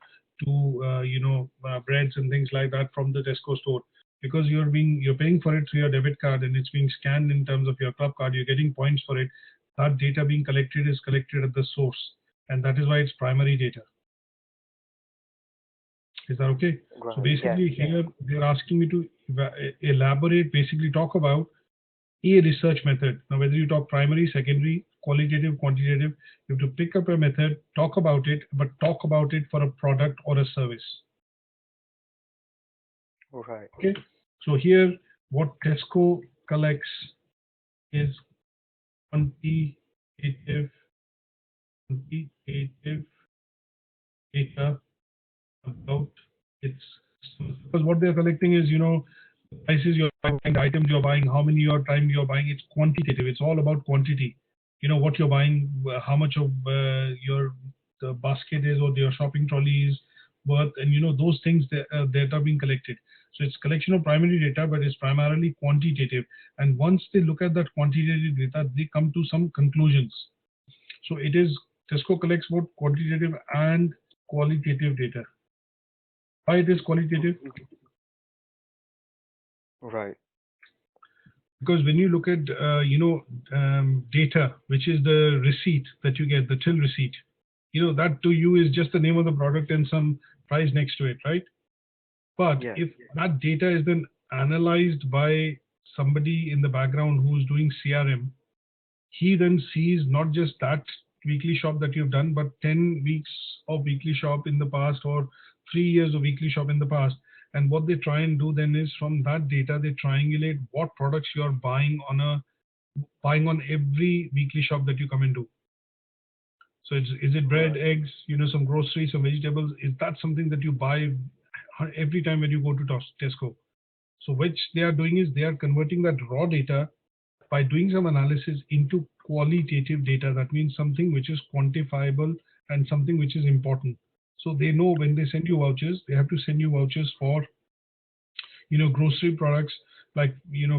2, breads and things like that from the Tesco store. Because you're paying for it through your debit card, and it's being scanned in terms of your club card, you're getting points for it. That data being collected is collected at the source, and that is why it's primary data. Is that okay? Right. So basically here they're asking me to elaborate, basically talk about a research method. Now, whether you talk primary, secondary, qualitative, quantitative, you have to pick up a method, talk about it, but talk about it for a product or a service. Right. Okay. So here, what Tesco collects is quantitative data about its customers. Because what they're collecting is, the prices you're buying, the items you're buying, how many your time you're buying. It's quantitative. It's all about quantity. What you're buying, how much of your the basket is or your shopping trolley is worth, and those things that are being collected. So it's collection of primary data, but it's primarily quantitative. And once they look at that quantitative data, they come to some conclusions. So it is Tesco collects both quantitative and qualitative data. Why it is qualitative? Right. Because when you look at data, which is the receipt that you get, the till receipt, that to you is just the name of the product and some price next to it, right? But Yes. if that data is then analyzed by somebody in the background who's doing CRM, he then sees not just that weekly shop that you've done, but 10 weeks of weekly shop in the past or 3 years of weekly shop in the past. And what they try and do then is from that data, they triangulate what products you're buying on every weekly shop that you come into. So is it bread, eggs, some groceries, some vegetables? Is that something that you buy every time when you go to Tesco? So which they are doing is they are converting that raw data by doing some analysis into qualitative data. That means something which is quantifiable and something which is important. So they know when they send you vouchers, they have to send you vouchers for, grocery products like,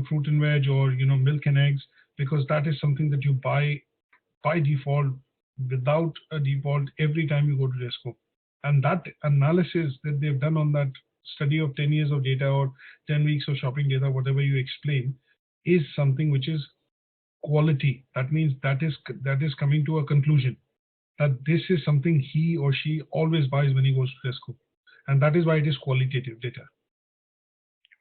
fruit and veg or, milk and eggs, because that is something that you buy by default without a default every time you go to Tesco. And that analysis that they've done on that study of 10 years of data or 10 weeks of shopping data, whatever you explain, is something which is quality. That means that is coming to a conclusion that this is something he or she always buys when he goes to Tesco. And that is why it is qualitative data.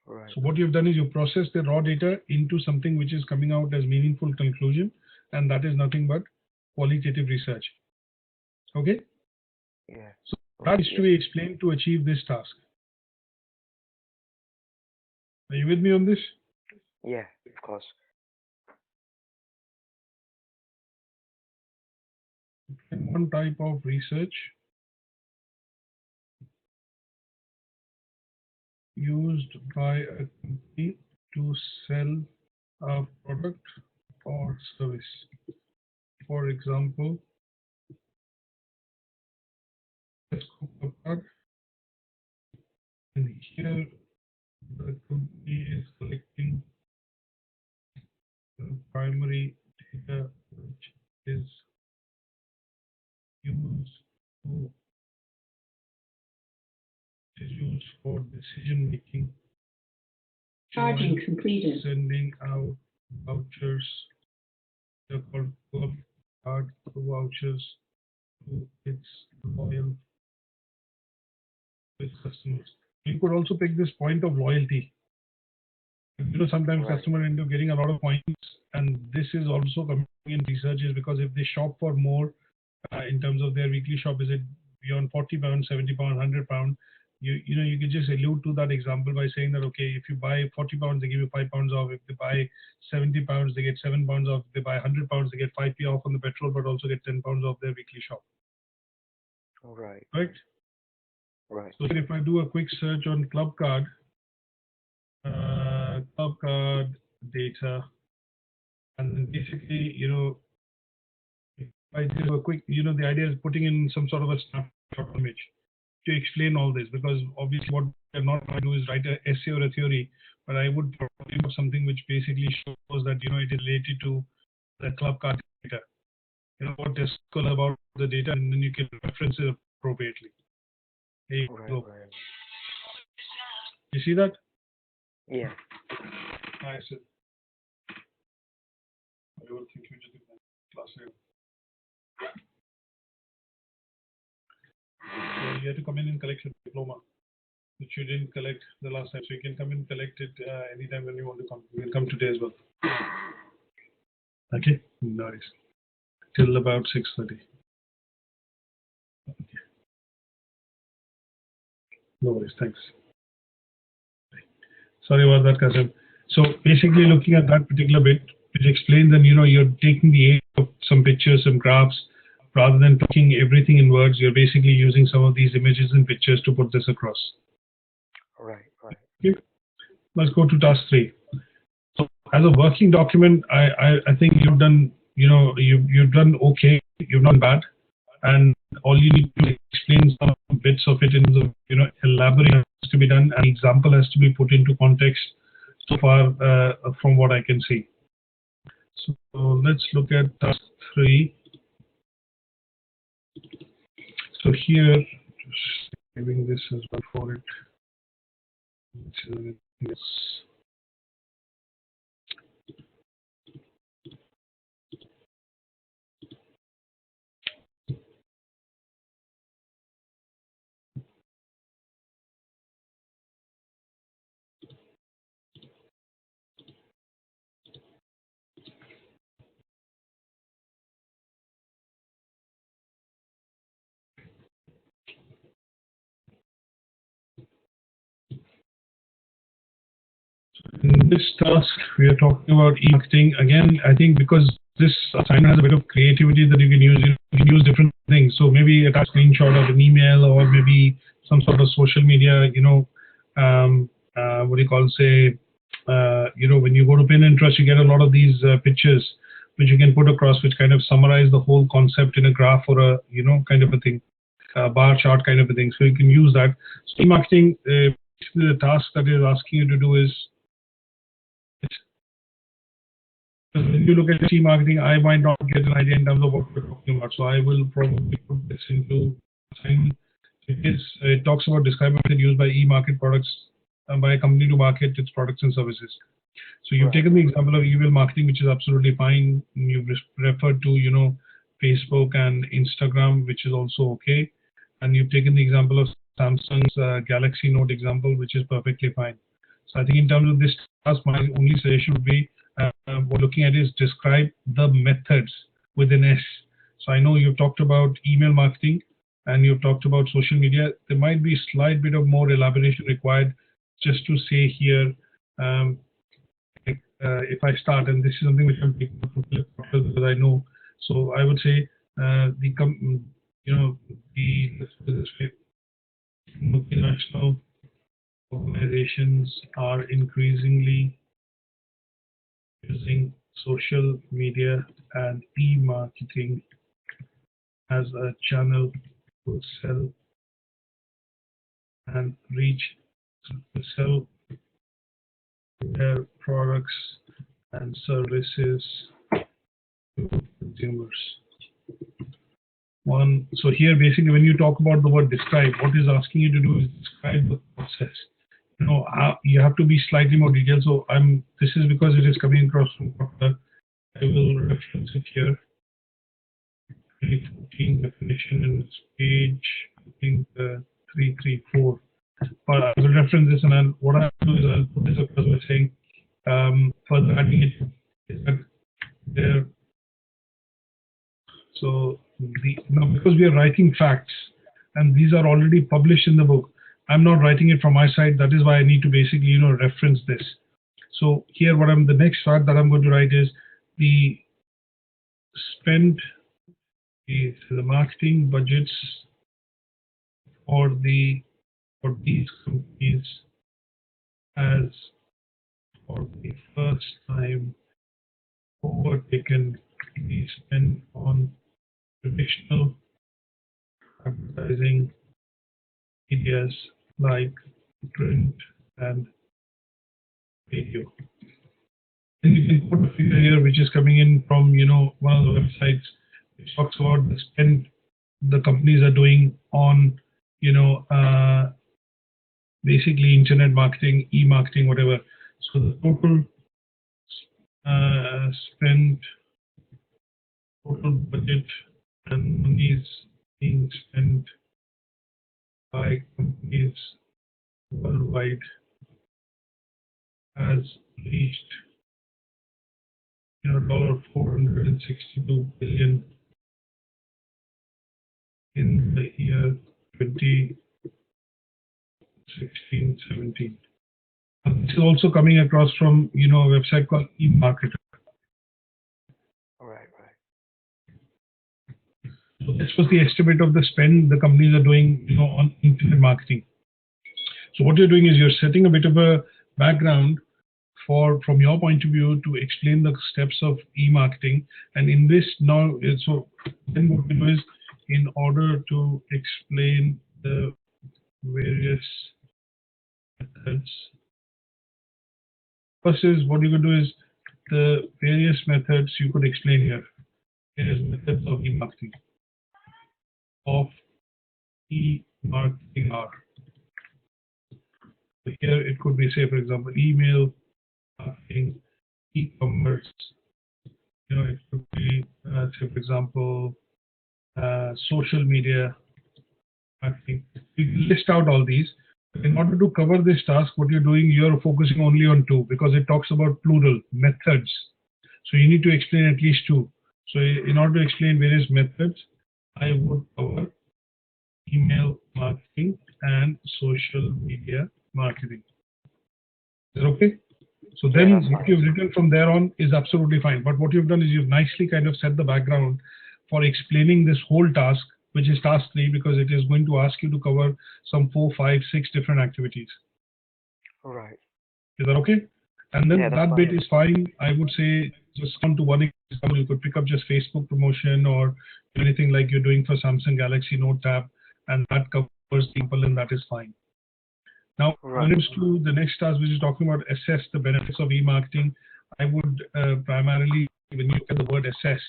Right. So what you've done is you process the raw data into something which is coming out as meaningful conclusion, and that is nothing but qualitative research. Okay? Yeah. So that is to be explained to achieve this task. Are you with me on this? Yeah, of course. One type of research used by a company to sell a product or service. For example, let's go back. And here the company is collecting the primary data which is used for decision making. Charging completed. Sending out vouchers, they're called card vouchers to its loyal customers. You could also pick this point of loyalty. Sometimes customers end up getting a lot of points, and this is also coming in research is because if they shop for more in terms of their weekly shop, is it beyond £40, £70, £100? You could just allude to that example by saying that, okay, if you buy £40, they give you £5 off. If they buy £70, they get £7 off. If they buy £100, they get 5p off on the petrol, but also get £10 off their weekly shop. Right. Right? Right. So if I do a quick search on club card data, and then basically, if I do a quick, the idea is putting in some sort of a snapshot image to explain all this, because obviously what I'm not going to do is write an essay or a theory, but I would probably have something which basically shows that, it is related to the club card data. What is cool about the data, and then you can reference it appropriately. There you go. Right. You see that? Yeah. I said, I don't think you just did that class here. So you have to come in and collect your diploma, which you didn't collect the last time. So you can come and collect it anytime when you want to come. You can come today as well. Okay, nice. Till about 6:30. Okay. No worries, thanks. Sorry about that, Kasim. So basically looking at that particular bit, which explains that, you're taking the aid of some pictures, some graphs, rather than talking everything in words, you're basically using some of these images and pictures to put this across. Right. Right. Okay. Let's go to task 3. So as a working document, I think you've done, you've done okay, you've not bad. And all you need to explain some bits of it in the, elaborate has to be done, and example has to be put into context so far from what I can see. So let's look at task 3. So here, just saving this as well for it. Yes. In this task, we are talking about e-marketing. Again, I think because this assignment has a bit of creativity that you can use, different things. So maybe a screenshot of an email, or maybe some sort of social media, what do you call, say, when you go to Pinterest, you get a lot of these pictures which you can put across, which kind of summarize the whole concept in a graph or a, kind of a thing, bar chart kind of a thing. So you can use that. So e-marketing, the task that is asking you to do is, when you look at e-marketing, I might not get an idea in terms of what we're talking about. So I will probably put this into assignment. It talks about describing method used by e-market products by a company to market its products and services. So you've taken the example of email marketing, which is absolutely fine. You've referred to, Facebook and Instagram, which is also okay. And you've taken the example of Samsung's Galaxy Note example, which is perfectly fine. So I think in terms of this task, my only suggestion would be what we're looking at is describe the methods with an S. So I know you've talked about email marketing and you've talked about social media. There might be a slight bit of more elaboration required just to say here, if I start, and this is something which I'm taking up because I know. So I would say multinational organizations are increasingly using social media and e-marketing as a channel to sell and reach, to sell their products and services to consumers. So here basically when you talk about the word describe, what is asking you to do is describe the process. You have to be slightly more detailed. So this is because it is coming across from Proctor. I will reference it here. 2014 definition in this page, I think 334. But I will reference this, and then what I'll do is I'll put this across by saying further adding it is that there. So now because we are writing facts and these are already published in the book, I'm not writing it from my side. That is why I need to basically reference this. So here the next fact that I'm going to write is the spend the marketing budgets for these companies has for the first time overtaken the spend on traditional advertising medias like print and radio. And you can put a figure here which is coming in from one of the websites which talks about the spend the companies are doing on basically internet marketing, e-marketing, whatever. So the total total budget and monies being spent by companies worldwide has reached $462 billion in the year 2016-17. This is also coming across from, a website called eMarketer. Right. So this was the estimate of the spend the companies are doing, on internet marketing. So what you're doing is you're setting a bit of a background from your point of view to explain the steps of e-marketing. And in this now, so then what we do is, in order to explain the various methods, first is what you could do is the various methods you could explain here. Various methods of e-marketing. Are. So here it could be, say, for example, email marketing, e-commerce. It could be, say, for example, social media marketing. You list out all these. In order to cover this task, what you're doing, you're focusing only on two because it talks about plural methods. So you need to explain at least two. So in order to explain various methods, I would cover email marketing and social media marketing. Is that okay? So then what you've written from there on is absolutely fine. But what you've done is you've nicely kind of set the background for explaining this whole task, which is task 3, because it is going to ask you to cover some 4, 5, 6 different activities. Right. Is that okay? And then that fine. bit is fine. I would say just come to one example. You could pick up just Facebook promotion or anything like you're doing for Samsung Galaxy Note tab, and that covers people, and that is fine. Now, when it comes to the next task, which is talking about assess the benefits of e-marketing, I would primarily, when you look at the word assess,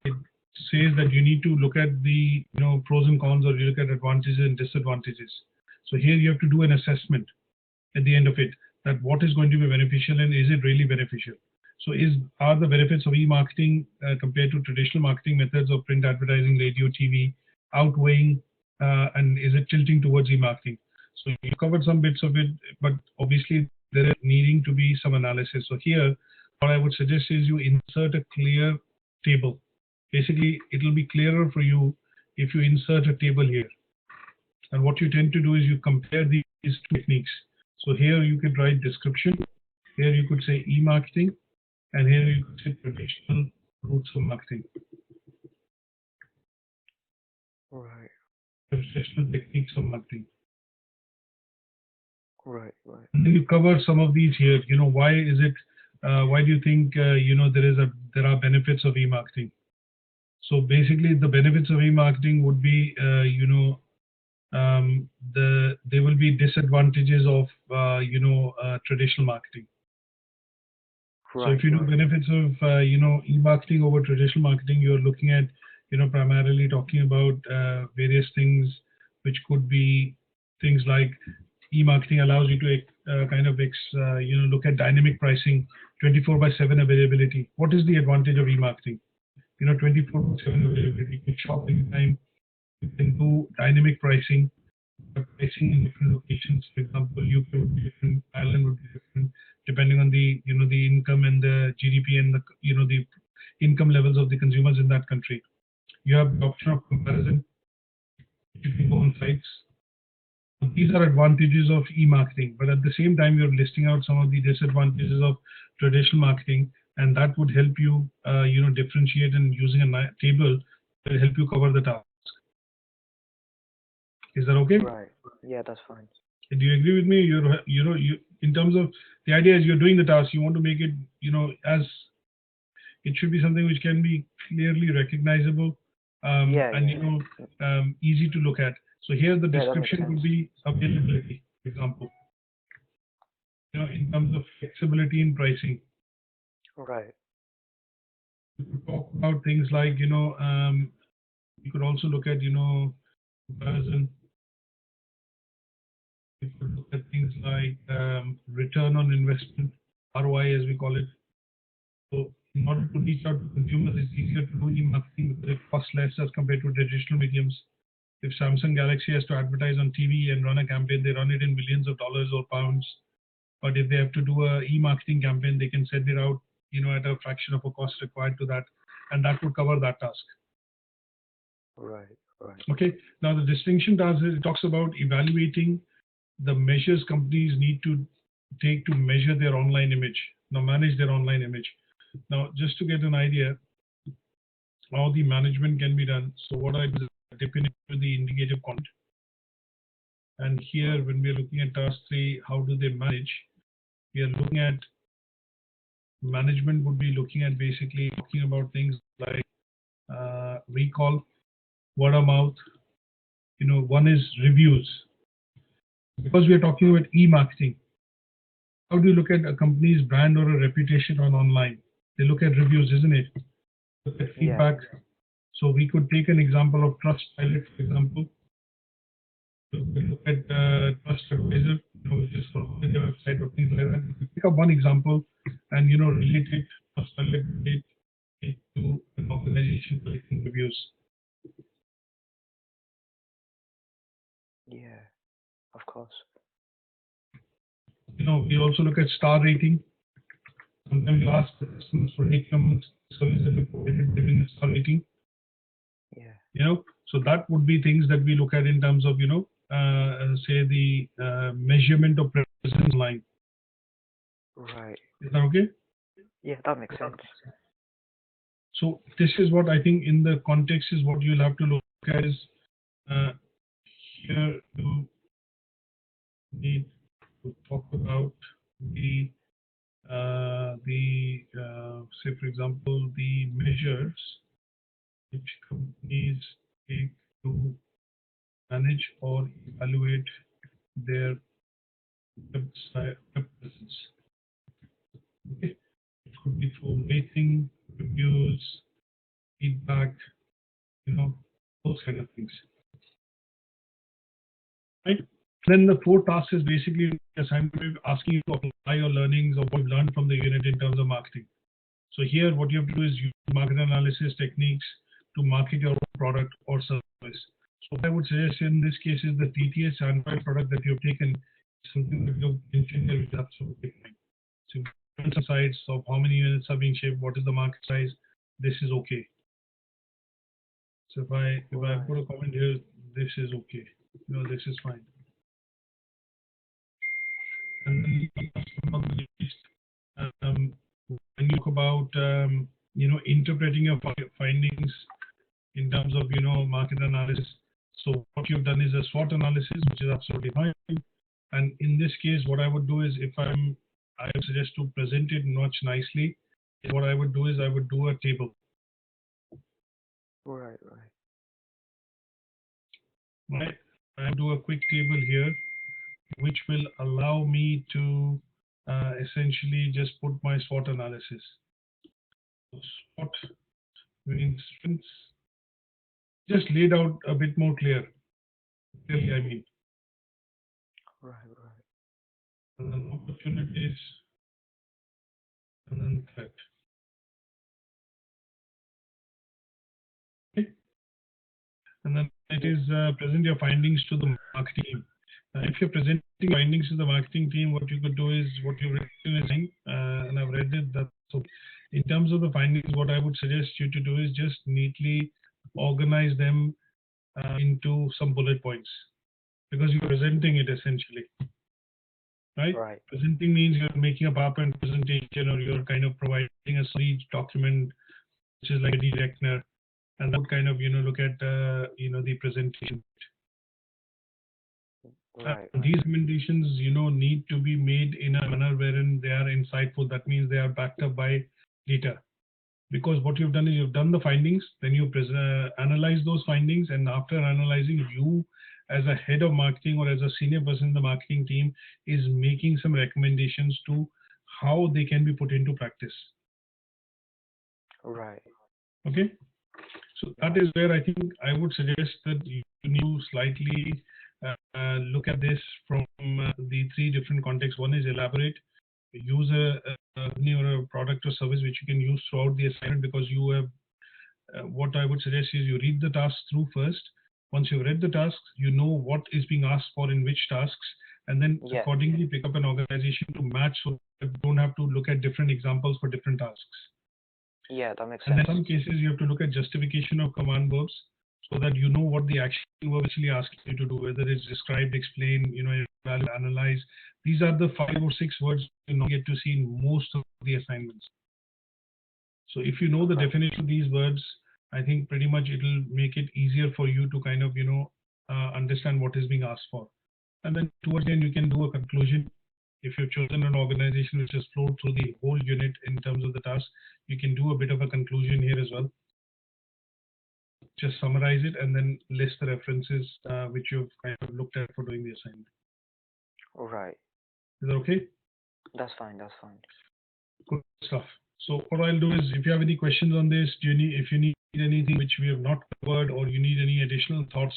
it says that you need to look at the pros and cons, or you look at advantages and disadvantages. So here you have to do an assessment at the end of it, that what is going to be beneficial and is it really beneficial. So are the benefits of e-marketing compared to traditional marketing methods of print advertising, radio, TV outweighing, and is it tilting towards e-marketing? So you covered some bits of it, but obviously there is needing to be some analysis. So here, what I would suggest is you insert a clear table. Basically, it will be clearer for you if you insert a table here. And what you tend to do is you compare these two techniques. So here you could write description. Here you could say e-marketing, and here you could say traditional routes of marketing. Right. Traditional techniques of marketing. Right. And then you cover some of these here. Why is it? Why do you think there are benefits of e-marketing? So basically, the benefits of e-marketing would be there will be disadvantages of traditional marketing. So if you do benefits of e-marketing over traditional marketing, you're looking at primarily talking about various things, which could be things like e-marketing allows you to look at dynamic pricing, 24/7 availability. What is the advantage of e-marketing? 24/7 availability. You can shop anytime. You can do dynamic pricing. Pricing in different locations. For example, UK would be different, Ireland would be different, depending on the the income and the GDP and the income levels of the consumers in that country. You have the option of comparison. You can go on sites. These are advantages of e-marketing, but at the same time, you're listing out some of the disadvantages of traditional marketing, and that would help you, differentiate, and using a table will help you cover the task. Is that okay? Right. Yeah, that's fine. Do you agree with me? You in terms of the idea is you're doing the task, you want to make it, as it should be something which can be clearly recognizable, and easy to look at. So here the description would be availability, for example. In terms of flexibility in pricing. Right. You could talk about things like, you could also look at, comparison. You could look at things like return on investment, ROI as we call it. So in order to reach out to consumers, it's easier to do e-marketing because it costs less as compared to traditional mediums. If Samsung Galaxy has to advertise on TV and run a campaign, they run it in millions of dollars or pounds. But if they have to do a e-marketing campaign, they can send it out, at a fraction of a cost required to that, and that would cover that task. Right. Okay. Now the distinction task, it talks about evaluating the measures companies need to take to measure their online image, now manage their online image. Now, just to get an idea how the management can be done. So what I do is I dip into the indicative content. And here, when we are looking at task 3, how do they manage? We are looking at management would be looking at basically talking about things like recall, word of mouth. One is reviews. Because we are talking about e-marketing, how do you look at a company's brand or a reputation on online? They look at reviews, isn't it? Look at feedback. Yeah. So we could take an example of Trustpilot, for example. So we look at TrustAdvisor, which is for the website or things like that. Pick up one example and relate it, relate it to an organization collecting reviews. Yeah. Of course. We also look at star rating. Sometimes you ask the customers for rating amongst service that you provided, giving a star rating. Yeah. So that would be things that we look at in terms of say the measurement of presence online. Right. Is that okay? Yeah, that makes sense. So this is what I think in the context is what you'll have to look at is here you need to talk about the say for example the measures which companies take to manage or evaluate their website web presence. Okay. It could be through rating, reviews, feedback, those kind of things. Right? Then the 4 tasks is basically assignment asking you to apply your learnings or what you've learned from the unit in terms of marketing. So here what you have to do is use market analysis techniques to market your own product or service. So what I would suggest in this case is the TTS Android product that you've taken, something that you've mentioned there, which is absolutely fine. So some sites of how many units are being shipped, what is the market size, this is okay. So if I put a comment here, this is okay. This is fine. And then when you talk about interpreting your findings in terms of market analysis. So what you've done is a SWOT analysis, which is absolutely fine. And in this case, what I would do is I would suggest to present it much nicely. What I would do is I would do a table. Right. Right. I do a quick table here, which will allow me to essentially just put my SWOT analysis. SWOT means strengths, just laid out a bit more clearly, I mean. Right. And then opportunities, and then threat. Okay. And then it is present your findings to the marketing team. If you're presenting findings to the marketing team, what you could do is what you've written is saying, and I've read it. So in terms of the findings, what I would suggest you to do is just neatly organize them into some bullet points, because you're presenting it essentially. Right? Presenting means you're making a PowerPoint presentation, or you're kind of providing a slide document, which is like a directioner, and that would kind of look at the presentation. These recommendations need to be made in a manner wherein they are insightful. That means they are backed up by data. Because what you've done is you've done the findings, then you analyze those findings, and after analyzing, you as a head of marketing or as a senior person in the marketing team is making some recommendations to how they can be put into practice. Right. Okay. So that is where I think I would suggest that you need to slightly look at this from the 3 different contexts. One is elaborate, use a company or a product or service which you can use throughout the assignment, because you have what I would suggest is you read the tasks through first. Once you've read the tasks, you know what is being asked for in which tasks, and then accordingly pick up an organization to match, so that you don't have to look at different examples for different tasks. Yeah, that makes sense. And in some sense. cases, you have to look at justification of command verbs, so that you know what the action verb actually asking you to do, whether it's describe, explain, evaluate, analyze. These are the 5 or 6 words you not get to see in most of the assignments. So if you know the definition of these words, I think pretty much it'll make it easier for you to kind of, understand what is being asked for. And then towards the end, you can do a conclusion. If you've chosen an organization which has flowed through the whole unit in terms of the task, you can do a bit of a conclusion here as well. Just summarize it and then list the references which you've kind of looked at for doing the assignment. Right. Is that okay? That's fine. That's fine. Good stuff. So what I'll do is, if you have any questions on this, if you need anything which we have not covered, or you need any additional thoughts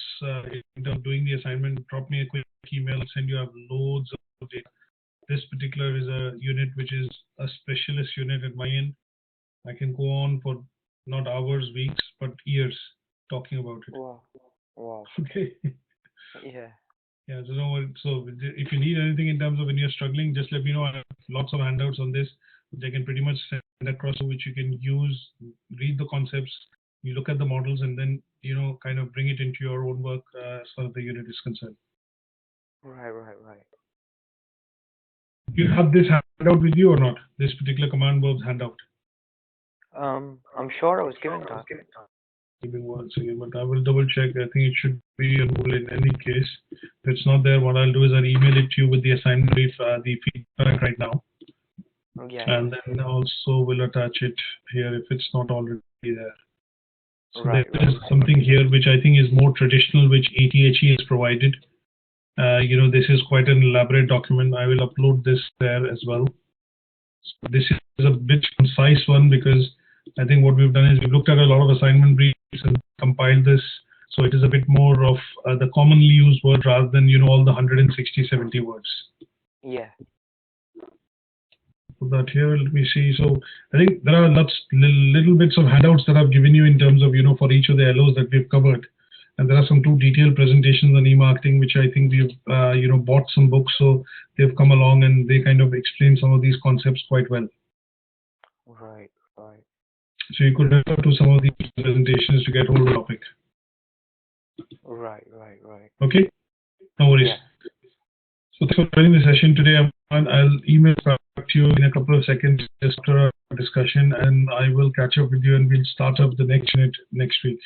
in terms of doing the assignment, drop me a quick email. I'll send you out loads of data. This particular is a unit which is a specialist unit at my end. I can go on for not hours, weeks, but years talking about it. Wow. Wow. Okay. Yeah. Yeah. So no worries. So if you need anything in terms of when you're struggling, just let me know. I have lots of handouts on this, which I can pretty much send across, which you can use, read the concepts, you look at the models, and then kind of bring it into your own work as far as the unit is concerned. Right. You have this handout with you or not? This particular command verbs handout. I'm sure I was given that. Give me 1 second, but I will double check. I think it should be available in any case. If it's not there, what I'll do is I'll email it to you with the assignment brief, the feedback right now. Yeah. And then also we'll attach it here if it's not already there. So Right. there is something here which I think is more traditional, which ATHE has provided. This is quite an elaborate document. I will upload this there as well. So this is a bit concise one, because I think what we've done is we've looked at a lot of assignment briefs and compiled this. So it is a bit more of the commonly used word rather than, all the 160, 70 words. Yeah. Put that here. Let me see. So I think there are little bits of handouts that I've given you in terms of, for each of the LOs that we've covered. And there are some 2 detailed presentations on e-marketing, which I think we've, bought some books. So they've come along and they kind of explain some of these concepts quite well. Right. So you could refer to some of these presentations to get hold of the topic. Right. Okay? No worries. Yeah. So thanks for joining the session today. I'll email back to you in a couple of seconds just after our discussion, and I will catch up with you and we'll start up the next unit next week.